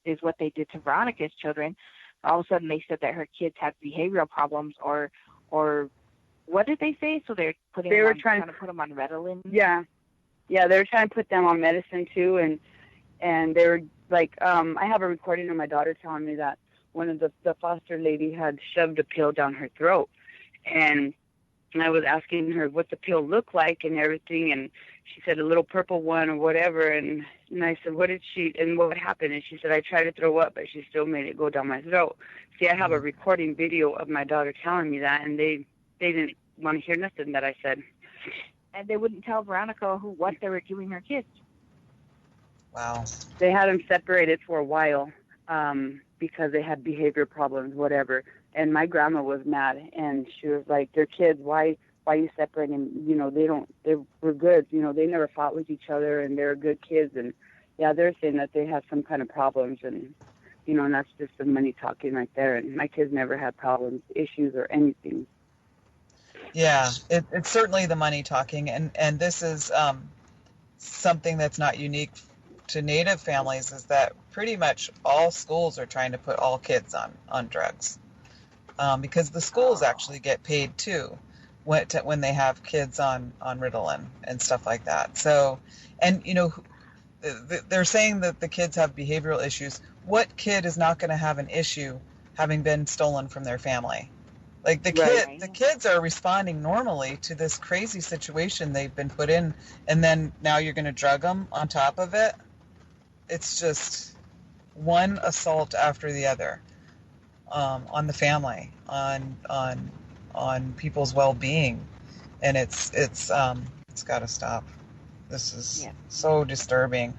is what they did to Veronica's children. All of a sudden they said that her kids had behavioral problems, or what did they say? So they're trying to put them on Ritalin. Yeah, they were trying to put them on medicine too, and they were like, I have a recording of my daughter telling me that one of the foster lady had shoved a pill down her throat, and I was asking her what the pill looked like and everything, and she said a little purple one or whatever, and I said, what happened? And she said, I tried to throw up, but she still made it go down my throat. See, I have a recording video of my daughter telling me that, and they didn't want to hear nothing that I said. And they wouldn't tell Veronica what they were giving her kids. Wow. They had them separated for a while because they had behavior problems, whatever. And my grandma was mad, and she was like, "They're kids. Why are you separating? You know, they were good. You know, they never fought with each other, and they're good kids." And yeah, they're saying that they have some kind of problems, and you know, and that's just the money talking right there. And my kids never had problems, issues, or anything. Yeah, it's certainly the money talking, and this is something that's not unique to Native families, is that pretty much all schools are trying to put all kids on drugs, because the schools actually get paid too when they have kids on Ritalin and stuff like that. So, and you know, they're saying that the kids have behavioral issues. What kid is not going to have an issue having been stolen from their family? Like the kids are responding normally to this crazy situation they've been put in, and then now you're going to drug them on top of it. It's just one assault after the other on the family, on people's well-being, and it's got to stop. This is so disturbing,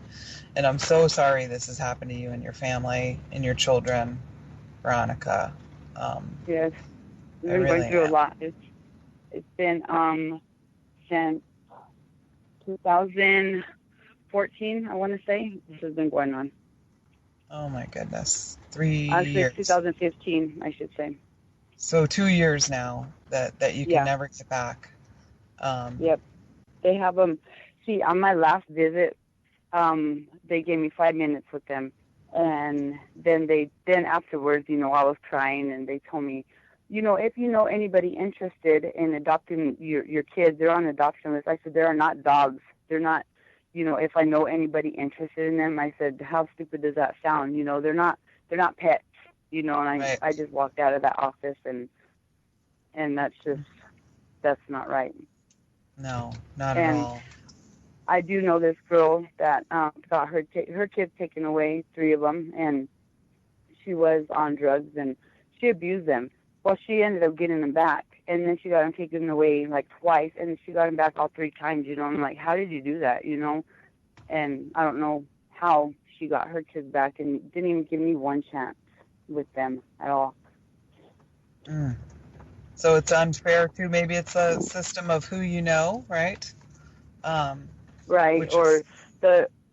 and I'm so sorry this has happened to you and your family and your children, Veronica. Yes. We've been really going through a lot. It's been since 2014, I want to say. This has been going on. Oh my goodness, 3 Actually, years. 2015, I should say. So 2 years now that you can never get back. Yep, they have them. See, on my last visit, they gave me 5 minutes with them, and then afterwards, you know, I was crying, and they told me, you know, if you know anybody interested in adopting your kids, they're on adoption list. I said, there are not dogs. They're not, you know, if I know anybody interested in them, I said, how stupid does that sound? You know, they're not pets, you know, and I just walked out of that office, and that's not right. No, not at all. I do know this girl that got her kids taken away, 3 of them, and she was on drugs, and she abused them. Well, she ended up getting them back, and then she got them taken away like twice, and she got them back all 3 times, you know. I'm like, how did you do that, you know? And I don't know how she got her kids back, and didn't even give me one chance with them at all. So it's unfair too. Maybe it's a system of who you know, right? Right,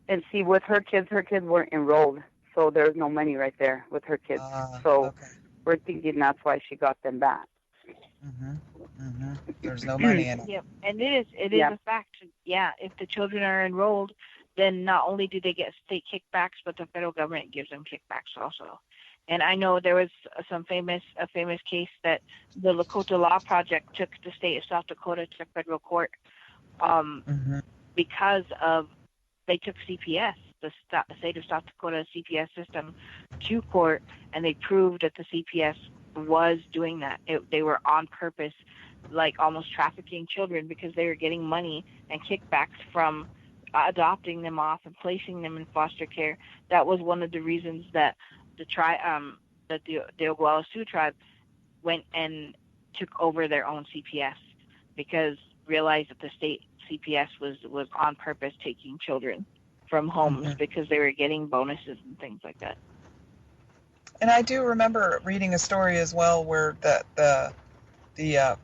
and see, with her kids weren't enrolled, so there's no money right there with her kids. Okay. We're thinking that's why she got them back. There's no money in it. Yep, and it is a fact. Yeah, if the children are enrolled, then not only do they get state kickbacks, but the federal government gives them kickbacks also. And I know there was a famous case that the Lakota Law Project took the state of South Dakota to federal court because of they took CPS, the state of South Dakota CPS system, to court, and they proved that the CPS was doing that. They were on purpose, like almost trafficking children, because they were getting money and kickbacks from adopting them off and placing them in foster care. That was one of the reasons that the Oglala Sioux tribe went and took over their own CPS, because realized that the state CPS was on purpose taking children from homes because they were getting bonuses and things like that. And I do remember reading a story as well where there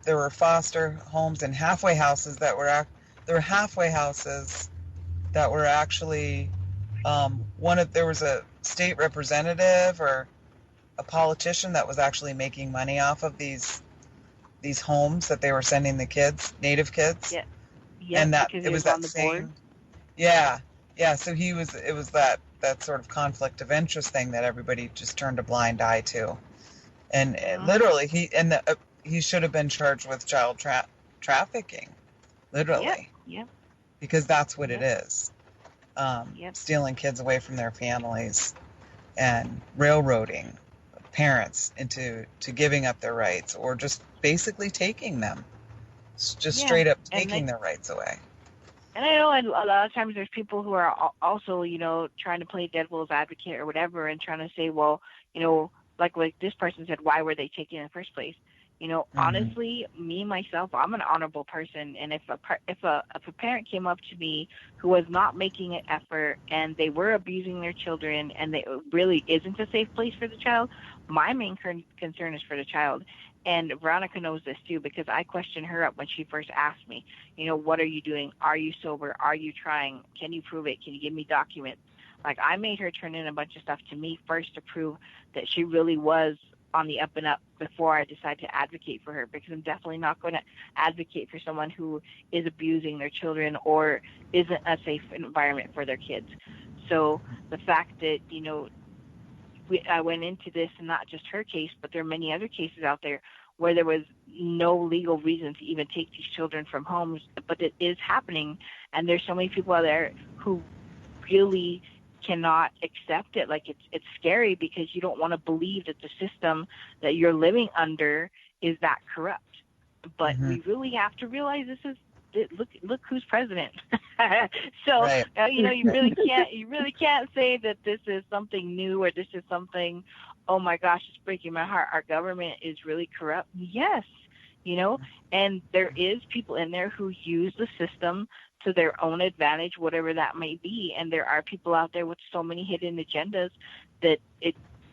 were foster homes and halfway houses that were actually there was a state representative or a politician that was actually making money off of these homes that they were sending the kids, Native kids. Yeah, and that because it was on that the same board. Yeah. So it was that sort of conflict of interest thing that everybody just turned a blind eye to, and literally he should have been charged with child trafficking, literally. Yeah. Because that's what it is. Stealing kids away from their families and railroading parents into giving up their rights, or just basically taking them, just straight up taking their rights away. And I know a lot of times there's people who are also, trying to play devil's advocate or whatever and trying to say, well, like this person said, why were they taken in the first place? Honestly, me, myself, I'm an honorable person. And if a parent came up to me who was not making an effort and they were abusing their children and it really isn't a safe place for the child, my main concern is for the child. And Veronica knows this too, because I questioned her up when she first asked me, what are you doing? Are you sober? Are you trying? Can you prove it? Can you give me documents? Like, I made her turn in a bunch of stuff to me first to prove that she really was on the up and up before I decide to advocate for her, because I'm definitely not going to advocate for someone who is abusing their children or isn't a safe environment for their kids. So the fact that, I went into this, and not just her case, but there are many other cases out there where there was no legal reason to even take these children from homes, but it is happening. And there's so many people out there who really cannot accept it. Like, it's scary because you don't want to believe that the system that you're living under is that corrupt. But we really have to realize look who's president. So right. You really can't say that this is something new or this is something, oh my gosh, it's breaking my heart. Our government is really corrupt. Yes, and there is people in there who use the system to their own advantage, whatever that may be. And there are people out there with so many hidden agendas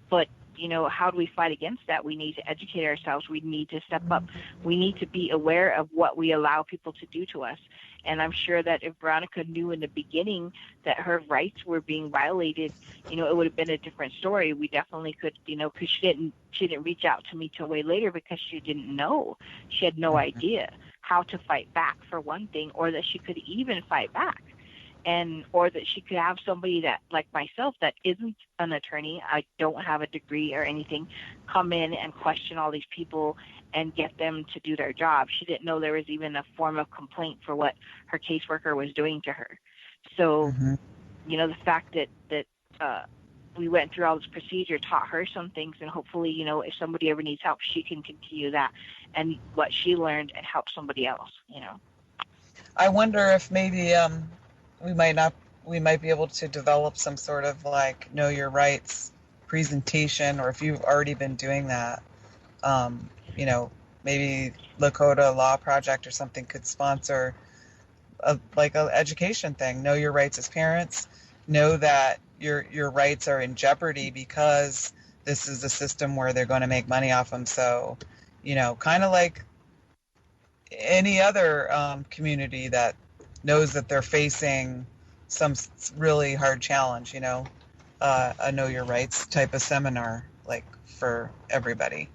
but how do we fight against that? We need to educate ourselves. We need to step up. We need to be aware of what we allow people to do to us. And I'm sure that if Veronica knew in the beginning that her rights were being violated, it would have been a different story. We definitely could, because she didn't reach out to me till way later because she didn't know. She had no idea how to fight back, for one thing, or that she could even fight back. Or that she could have somebody that, like myself, that isn't an attorney, I don't have a degree or anything, come in and question all these people and get them to do their job. She didn't know there was even a form of complaint for what her caseworker was doing to her. So, the fact that we went through all this procedure taught her some things, and hopefully, if somebody ever needs help, she can continue that and what she learned and help somebody else, I wonder if maybe we might be able to develop some sort of like know your rights presentation, or if you've already been doing that, maybe Lakota Law Project or something could sponsor an education thing. Know your rights as parents. Know that your rights are in jeopardy because this is a system where they're going to make money off them. So, kind of like any other community that knows that they're facing some really hard challenge, a know your rights type of seminar, like for everybody.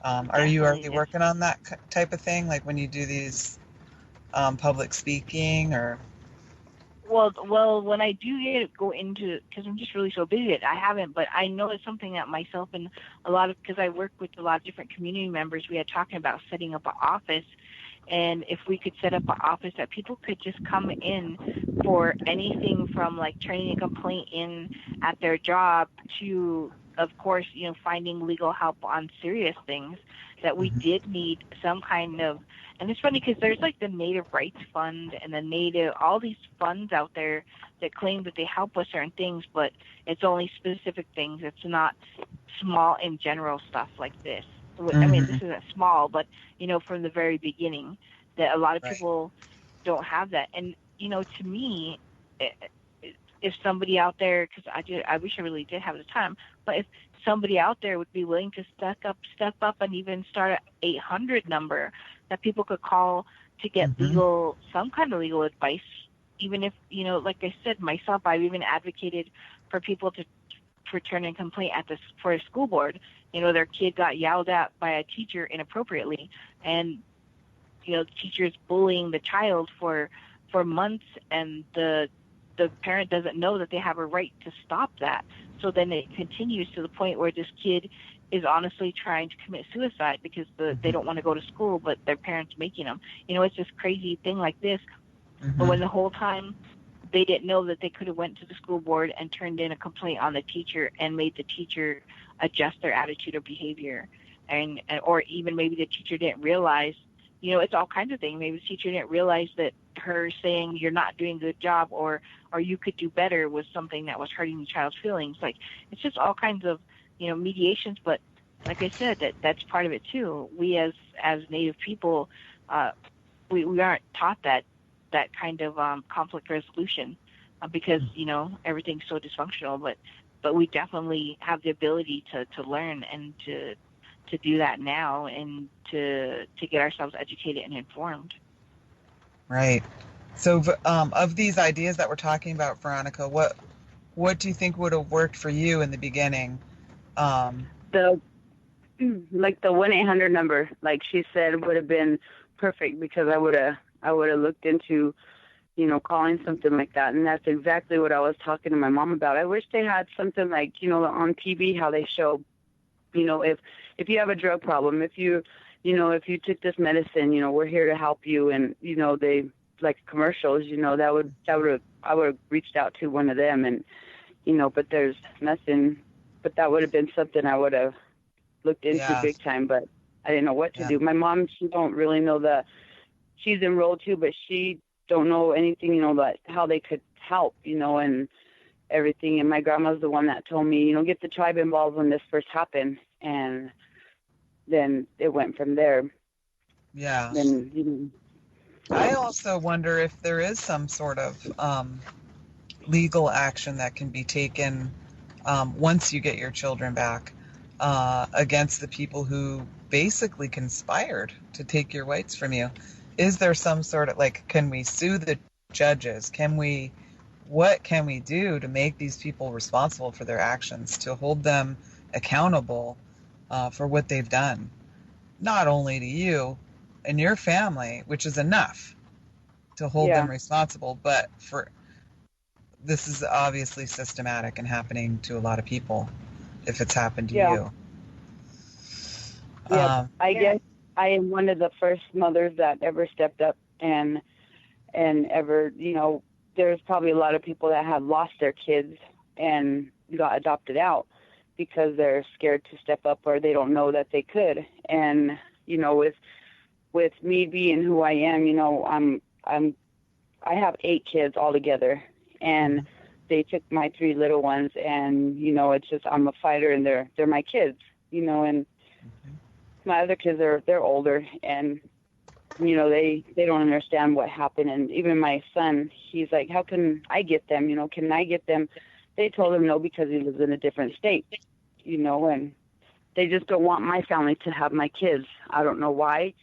Are you already working on that type of thing? Like when you do these public speaking or? Well, when I do go into, because I'm just really so busy, I haven't, but I know it's something that myself and because I work with a lot of different community members, we had talking about setting up an office. And if we could set up an office that people could just come in for anything from like turning a complaint in at their job to, of course, finding legal help on serious things, that we did need some kind of, and it's funny because there's like the Native Rights Fund and all these funds out there that claim that they help with certain things, but it's only specific things. It's not small in general stuff like this. I mean, this isn't small, but, from the very beginning, that a lot of people don't have that. And, to me, if somebody out there, because I wish I really did have the time, but if somebody out there would be willing to step up and even start an 800 number that people could call to get some kind of legal advice, even if, like I said, myself, I've even advocated for people to return a complaint for a school board. Their kid got yelled at by a teacher inappropriately, and the teacher's bullying the child for months, and the parent doesn't know that they have a right to stop that. So then it continues to the point where this kid is honestly trying to commit suicide because they don't want to go to school, but their parents making them. It's this crazy thing like this. But when the whole time they didn't know that they could have went to the school board and turned in a complaint on the teacher and made the teacher adjust their attitude or behavior, or even maybe the teacher didn't realize, it's all kinds of things. Maybe the teacher didn't realize that her saying you're not doing a good job or you could do better was something that was hurting the child's feelings. Like, it's just all kinds of, mediations. But like I said, that's part of it too. We as Native people, we aren't taught that kind of conflict resolution because, everything's so dysfunctional. But we definitely have the ability to learn and to do that now and to get ourselves educated and informed. Right. So of these ideas that we're talking about, Veronica, what do you think would have worked for you in the beginning? The 1-800 number, like she said, would have been perfect, because I would have looked into, calling something like that. And that's exactly what I was talking to my mom about. I wish they had something like, on TV, how they show, if you have a drug problem, if you took this medicine, we're here to help you. And, they, like commercials, I would have reached out to one of them, and, but there's nothing. But that would have been something I would have looked into big time, but I didn't know what to do. My mom, she don't really know she's enrolled too, but she don't know anything, about how they could help, and everything. And my grandma's the one that told me, get the tribe involved when this first happened. And then it went from there. Yeah. Then, I also wonder if there is some sort of legal action that can be taken once you get your children back against the people who basically conspired to take your whites from you. Is there some sort of, can we sue the judges? What can we do to make these people responsible for their actions, to hold them accountable for what they've done? Not only to you and your family, which is enough to hold them responsible, but this is obviously systematic and happening to a lot of people if it's happened to you. Yeah, I guess I am one of the first mothers that ever stepped up and ever, there's probably a lot of people that have lost their kids and got adopted out because they're scared to step up, or they don't know that they could. And, with me being who I am, I have 8 kids altogether, and they took my 3 little ones, and, it's just, I'm a fighter, and they're my kids, and my other kids they're older, and, they don't understand what happened. And even my son, he's like, how can I get them? Can I get them? They told him no, because he lives in a different state, and they just don't want my family to have my kids. I don't know why,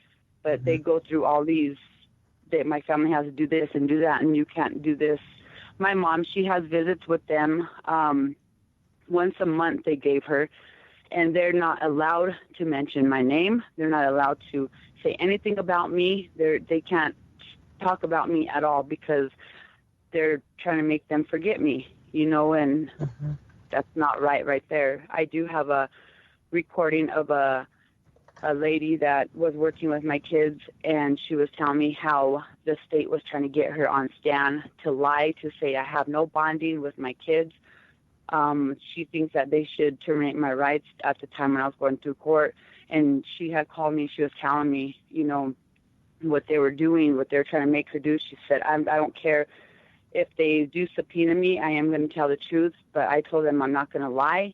but they go through all these, that my family has to do this and do that, and you can't do this. My mom, she has visits with them once a month they gave her, and they're not allowed to mention my name. They're not allowed to say anything about me. They can't talk about me at all, because they're trying to make them forget me, and that's not right there. I do have a recording of a lady that was working with my kids, and she was telling me how the state was trying to get her on stand to lie, to say I have no bonding with my kids. She thinks that they should terminate my rights at the time when I was going through court. And she had called me. She was telling me, what they were doing, what they were trying to make her do. She said, I don't care if they do subpoena me. I am going to tell the truth. But I told them I'm not going to lie.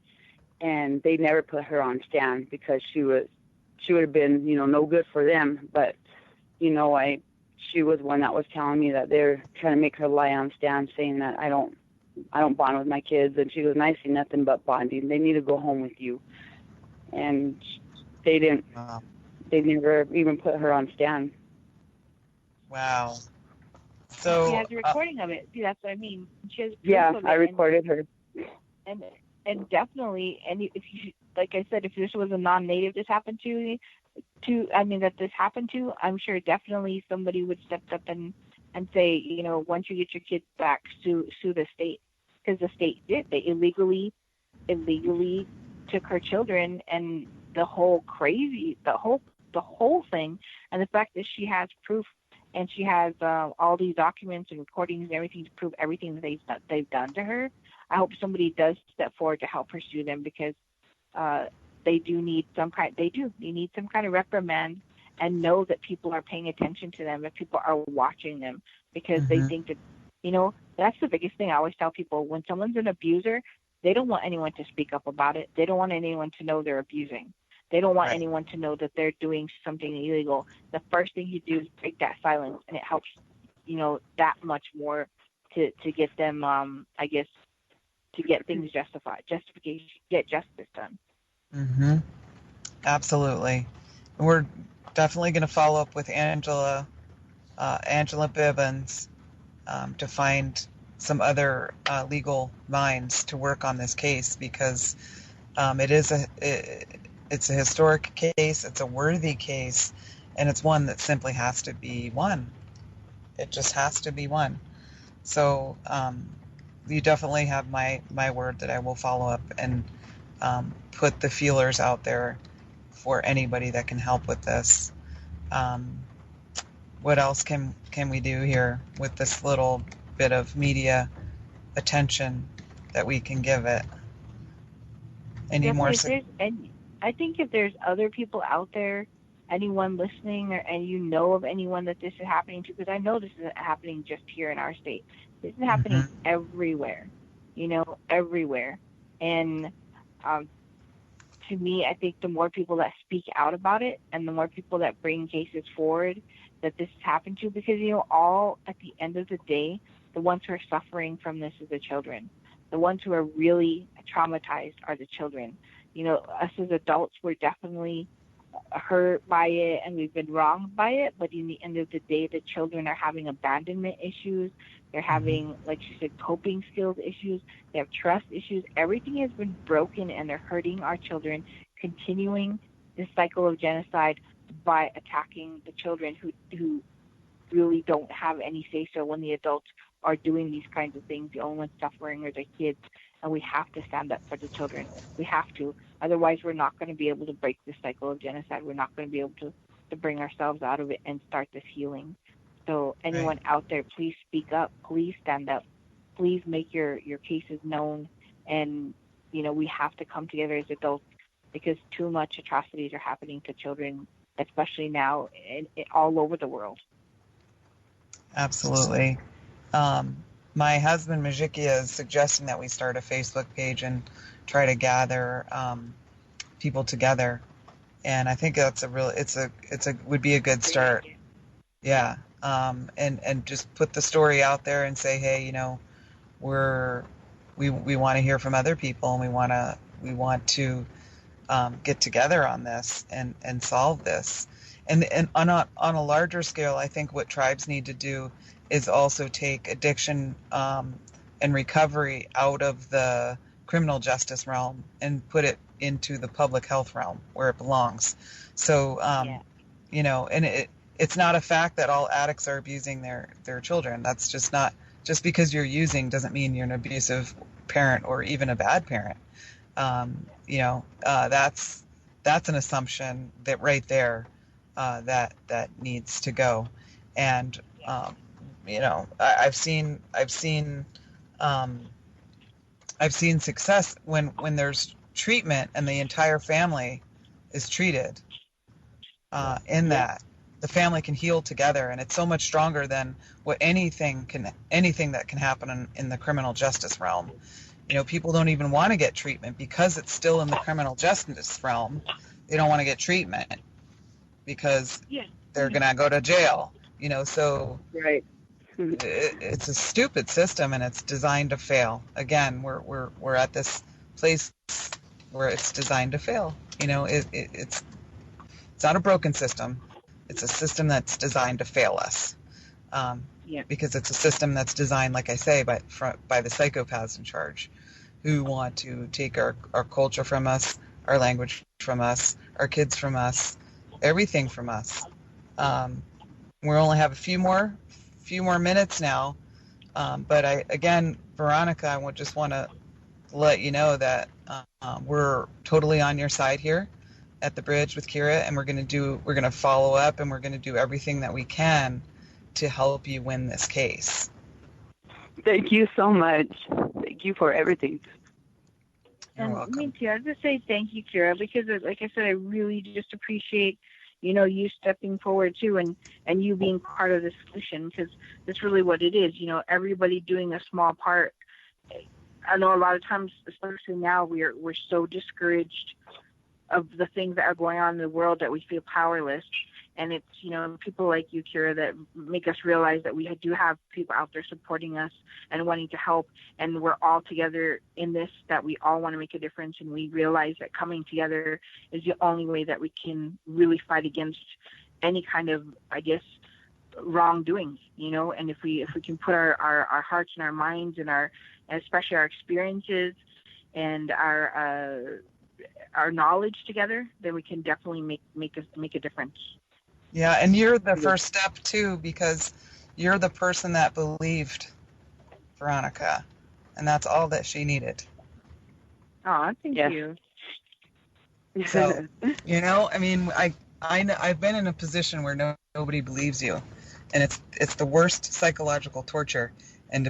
And they never put her on stand, because she would have been, no good for them. But, she was one that was telling me that they're trying to make her lie on stand, saying that I don't bond with my kids. And she goes, I see nothing but bonding. They need to go home with you. And they didn't. Wow. They never even put her on stand. Wow. So she has a recording of it. See, that's what I mean. She has proof of it, I recorded her. And definitely, and if you, like I said, if this was a non-native this happened that this happened to, I'm sure definitely somebody would step up and say, once you get your kids back, sue the state, because the state did. They illegally took her children, and the whole thing, and the fact that she has proof, and she has all these documents and recordings and everything to prove everything that they've done to her. I hope somebody does step forward to help her sue them, because they need some kind of reprimand and know that people are paying attention to them, that people are watching them, because they Mm-hmm. think that, that's the biggest thing I always tell people. When someone's an abuser, they don't want anyone to speak up about it. They don't want anyone to know they're abusing. They don't want Right. anyone to know that they're doing something illegal. The first thing you do is break that silence, and it helps, that much more to get them, I guess, to get things justification, get justice done. Mm-hmm. Absolutely. We're definitely going to follow up with Angela Bibbins, to find some other legal minds to work on this case, because it's a historic case, it's a worthy case, and it's one that simply has to be won. It just has to be won. So you definitely have my word that I will follow up and put the feelers out there for anybody that can help with this. What else can we do here with this little bit of media attention that we can give it? Any more? And I think if there's other people out there, anyone listening, and you know of anyone that this is happening to, because I know this isn't happening just here in our state. This is happening everywhere, everywhere. And to me, I think the more people that speak out about it, and the more people that bring cases forward that this has happened to, because, all at the end of the day, the ones who are suffering from this is the children. The ones who are really traumatized are the children. Us as adults, we're definitely hurt by it, and we've been wronged by it, but in the end of the day, the children are having abandonment issues. They're having, like you said, coping skills issues. They have trust issues. Everything has been broken, and they're hurting our children, continuing this cycle of genocide by attacking the children who really don't have any say-so when the adults are doing these kinds of things. The only ones suffering are the kids, and we have to stand up for the children. We have to. Otherwise, we're not going to be able to break this cycle of genocide. We're not going to be able to bring ourselves out of it and start this healing. So anyone out there, please speak up. Please stand up. Please make your cases known. And, we have to come together as adults, because too much atrocities are happening to children, especially now all over the world. Absolutely. My husband Majikia is suggesting that we start a Facebook page and try to gather people together, and I think that's would be a good start. Yeah. And just put the story out there and say, hey, we want to hear from other people, and we want to get together on this and solve this. And on a larger scale, I think what tribes need to do is also take addiction and recovery out of the criminal justice realm and put it into the public health realm where it belongs. So, and it's not a fact that all addicts are abusing their children. That's just because you're using doesn't mean you're an abusive parent or even a bad parent. That's an assumption that right there that needs to go. And I've seen success when there's treatment and the entire family is treated. In that, the family can heal together, and it's so much stronger than anything that can happen in the criminal justice realm. People don't even want to get treatment because it's still in the criminal justice realm. They don't want to get treatment because they're gonna go to jail. So right. It's a stupid system, and it's designed to fail. Again, we're at this place where it's designed to fail. It's not a broken system. It's a system that's designed to fail us. Because it's a system that's designed, like I say, by the psychopaths in charge, who want to take our culture from us, our language from us, our kids from us, everything from us. We only have a few more minutes now, but Veronica, I just want to let you know that we're totally on your side here at the Bridge with Kira, and we're going to follow up, and we're going to do everything that we can to help you win this case. Thank you so much. Thank you for everything. You're welcome. Me too. I just say thank you, Kira, because, like I said, I really just appreciate you stepping forward too, and you being part of the solution, because that's really what it is. Everybody doing a small part. I know a lot of times, especially now, we're so discouraged of the things that are going on in the world that we feel powerless. And it's, people like you, Kira, that make us realize that we do have people out there supporting us and wanting to help. And we're all together in this, that we all want to make a difference. And we realize that coming together is the only way that we can really fight against any kind of, I guess, wrongdoing, And if we can put our hearts and our minds and especially our experiences and our knowledge together, then we can definitely make a difference. Yeah, and you're the first step too, because you're the person that believed Veronica, and that's all that she needed. Oh, thank you. So, I've been in a position where nobody believes you, and it's the worst psychological torture. And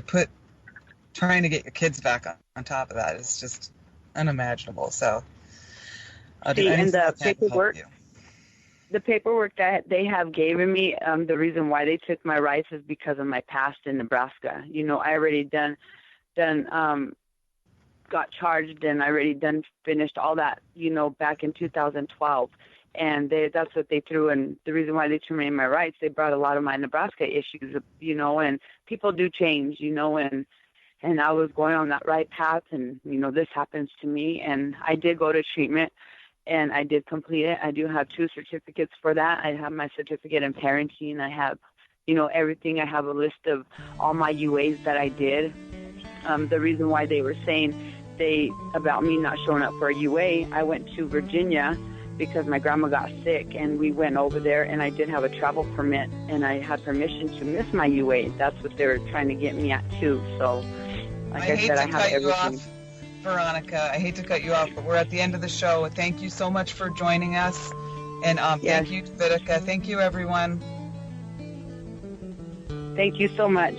trying to get your kids back on top of that is just unimaginable. So, and the paperwork. The paperwork that they have given me, the reason why they took my rights is because of my past in Nebraska. I already got charged, and I already finished all that, back in 2012. And that's what they threw. And the reason why they terminated my rights, they brought a lot of my Nebraska issues, and people do change, and I was going on that right path, and, this happens to me. And I did go to treatment, and I did complete it. I do have 2 certificates for that. I have my certificate in parenting. I have, everything. I have a list of all my UAs that I did. The reason why they were saying about me not showing up for a UA, I went to Virginia because my grandma got sick, and we went over there, and I did have a travel permit, and I had permission to miss my UA. That's what they were trying to get me at too. So, like I said, I have everything. Veronica, I hate to cut you off, but we're at the end of the show. Thank you so much for joining us. And thank you, Dividica. Thank you, everyone. Thank you so much.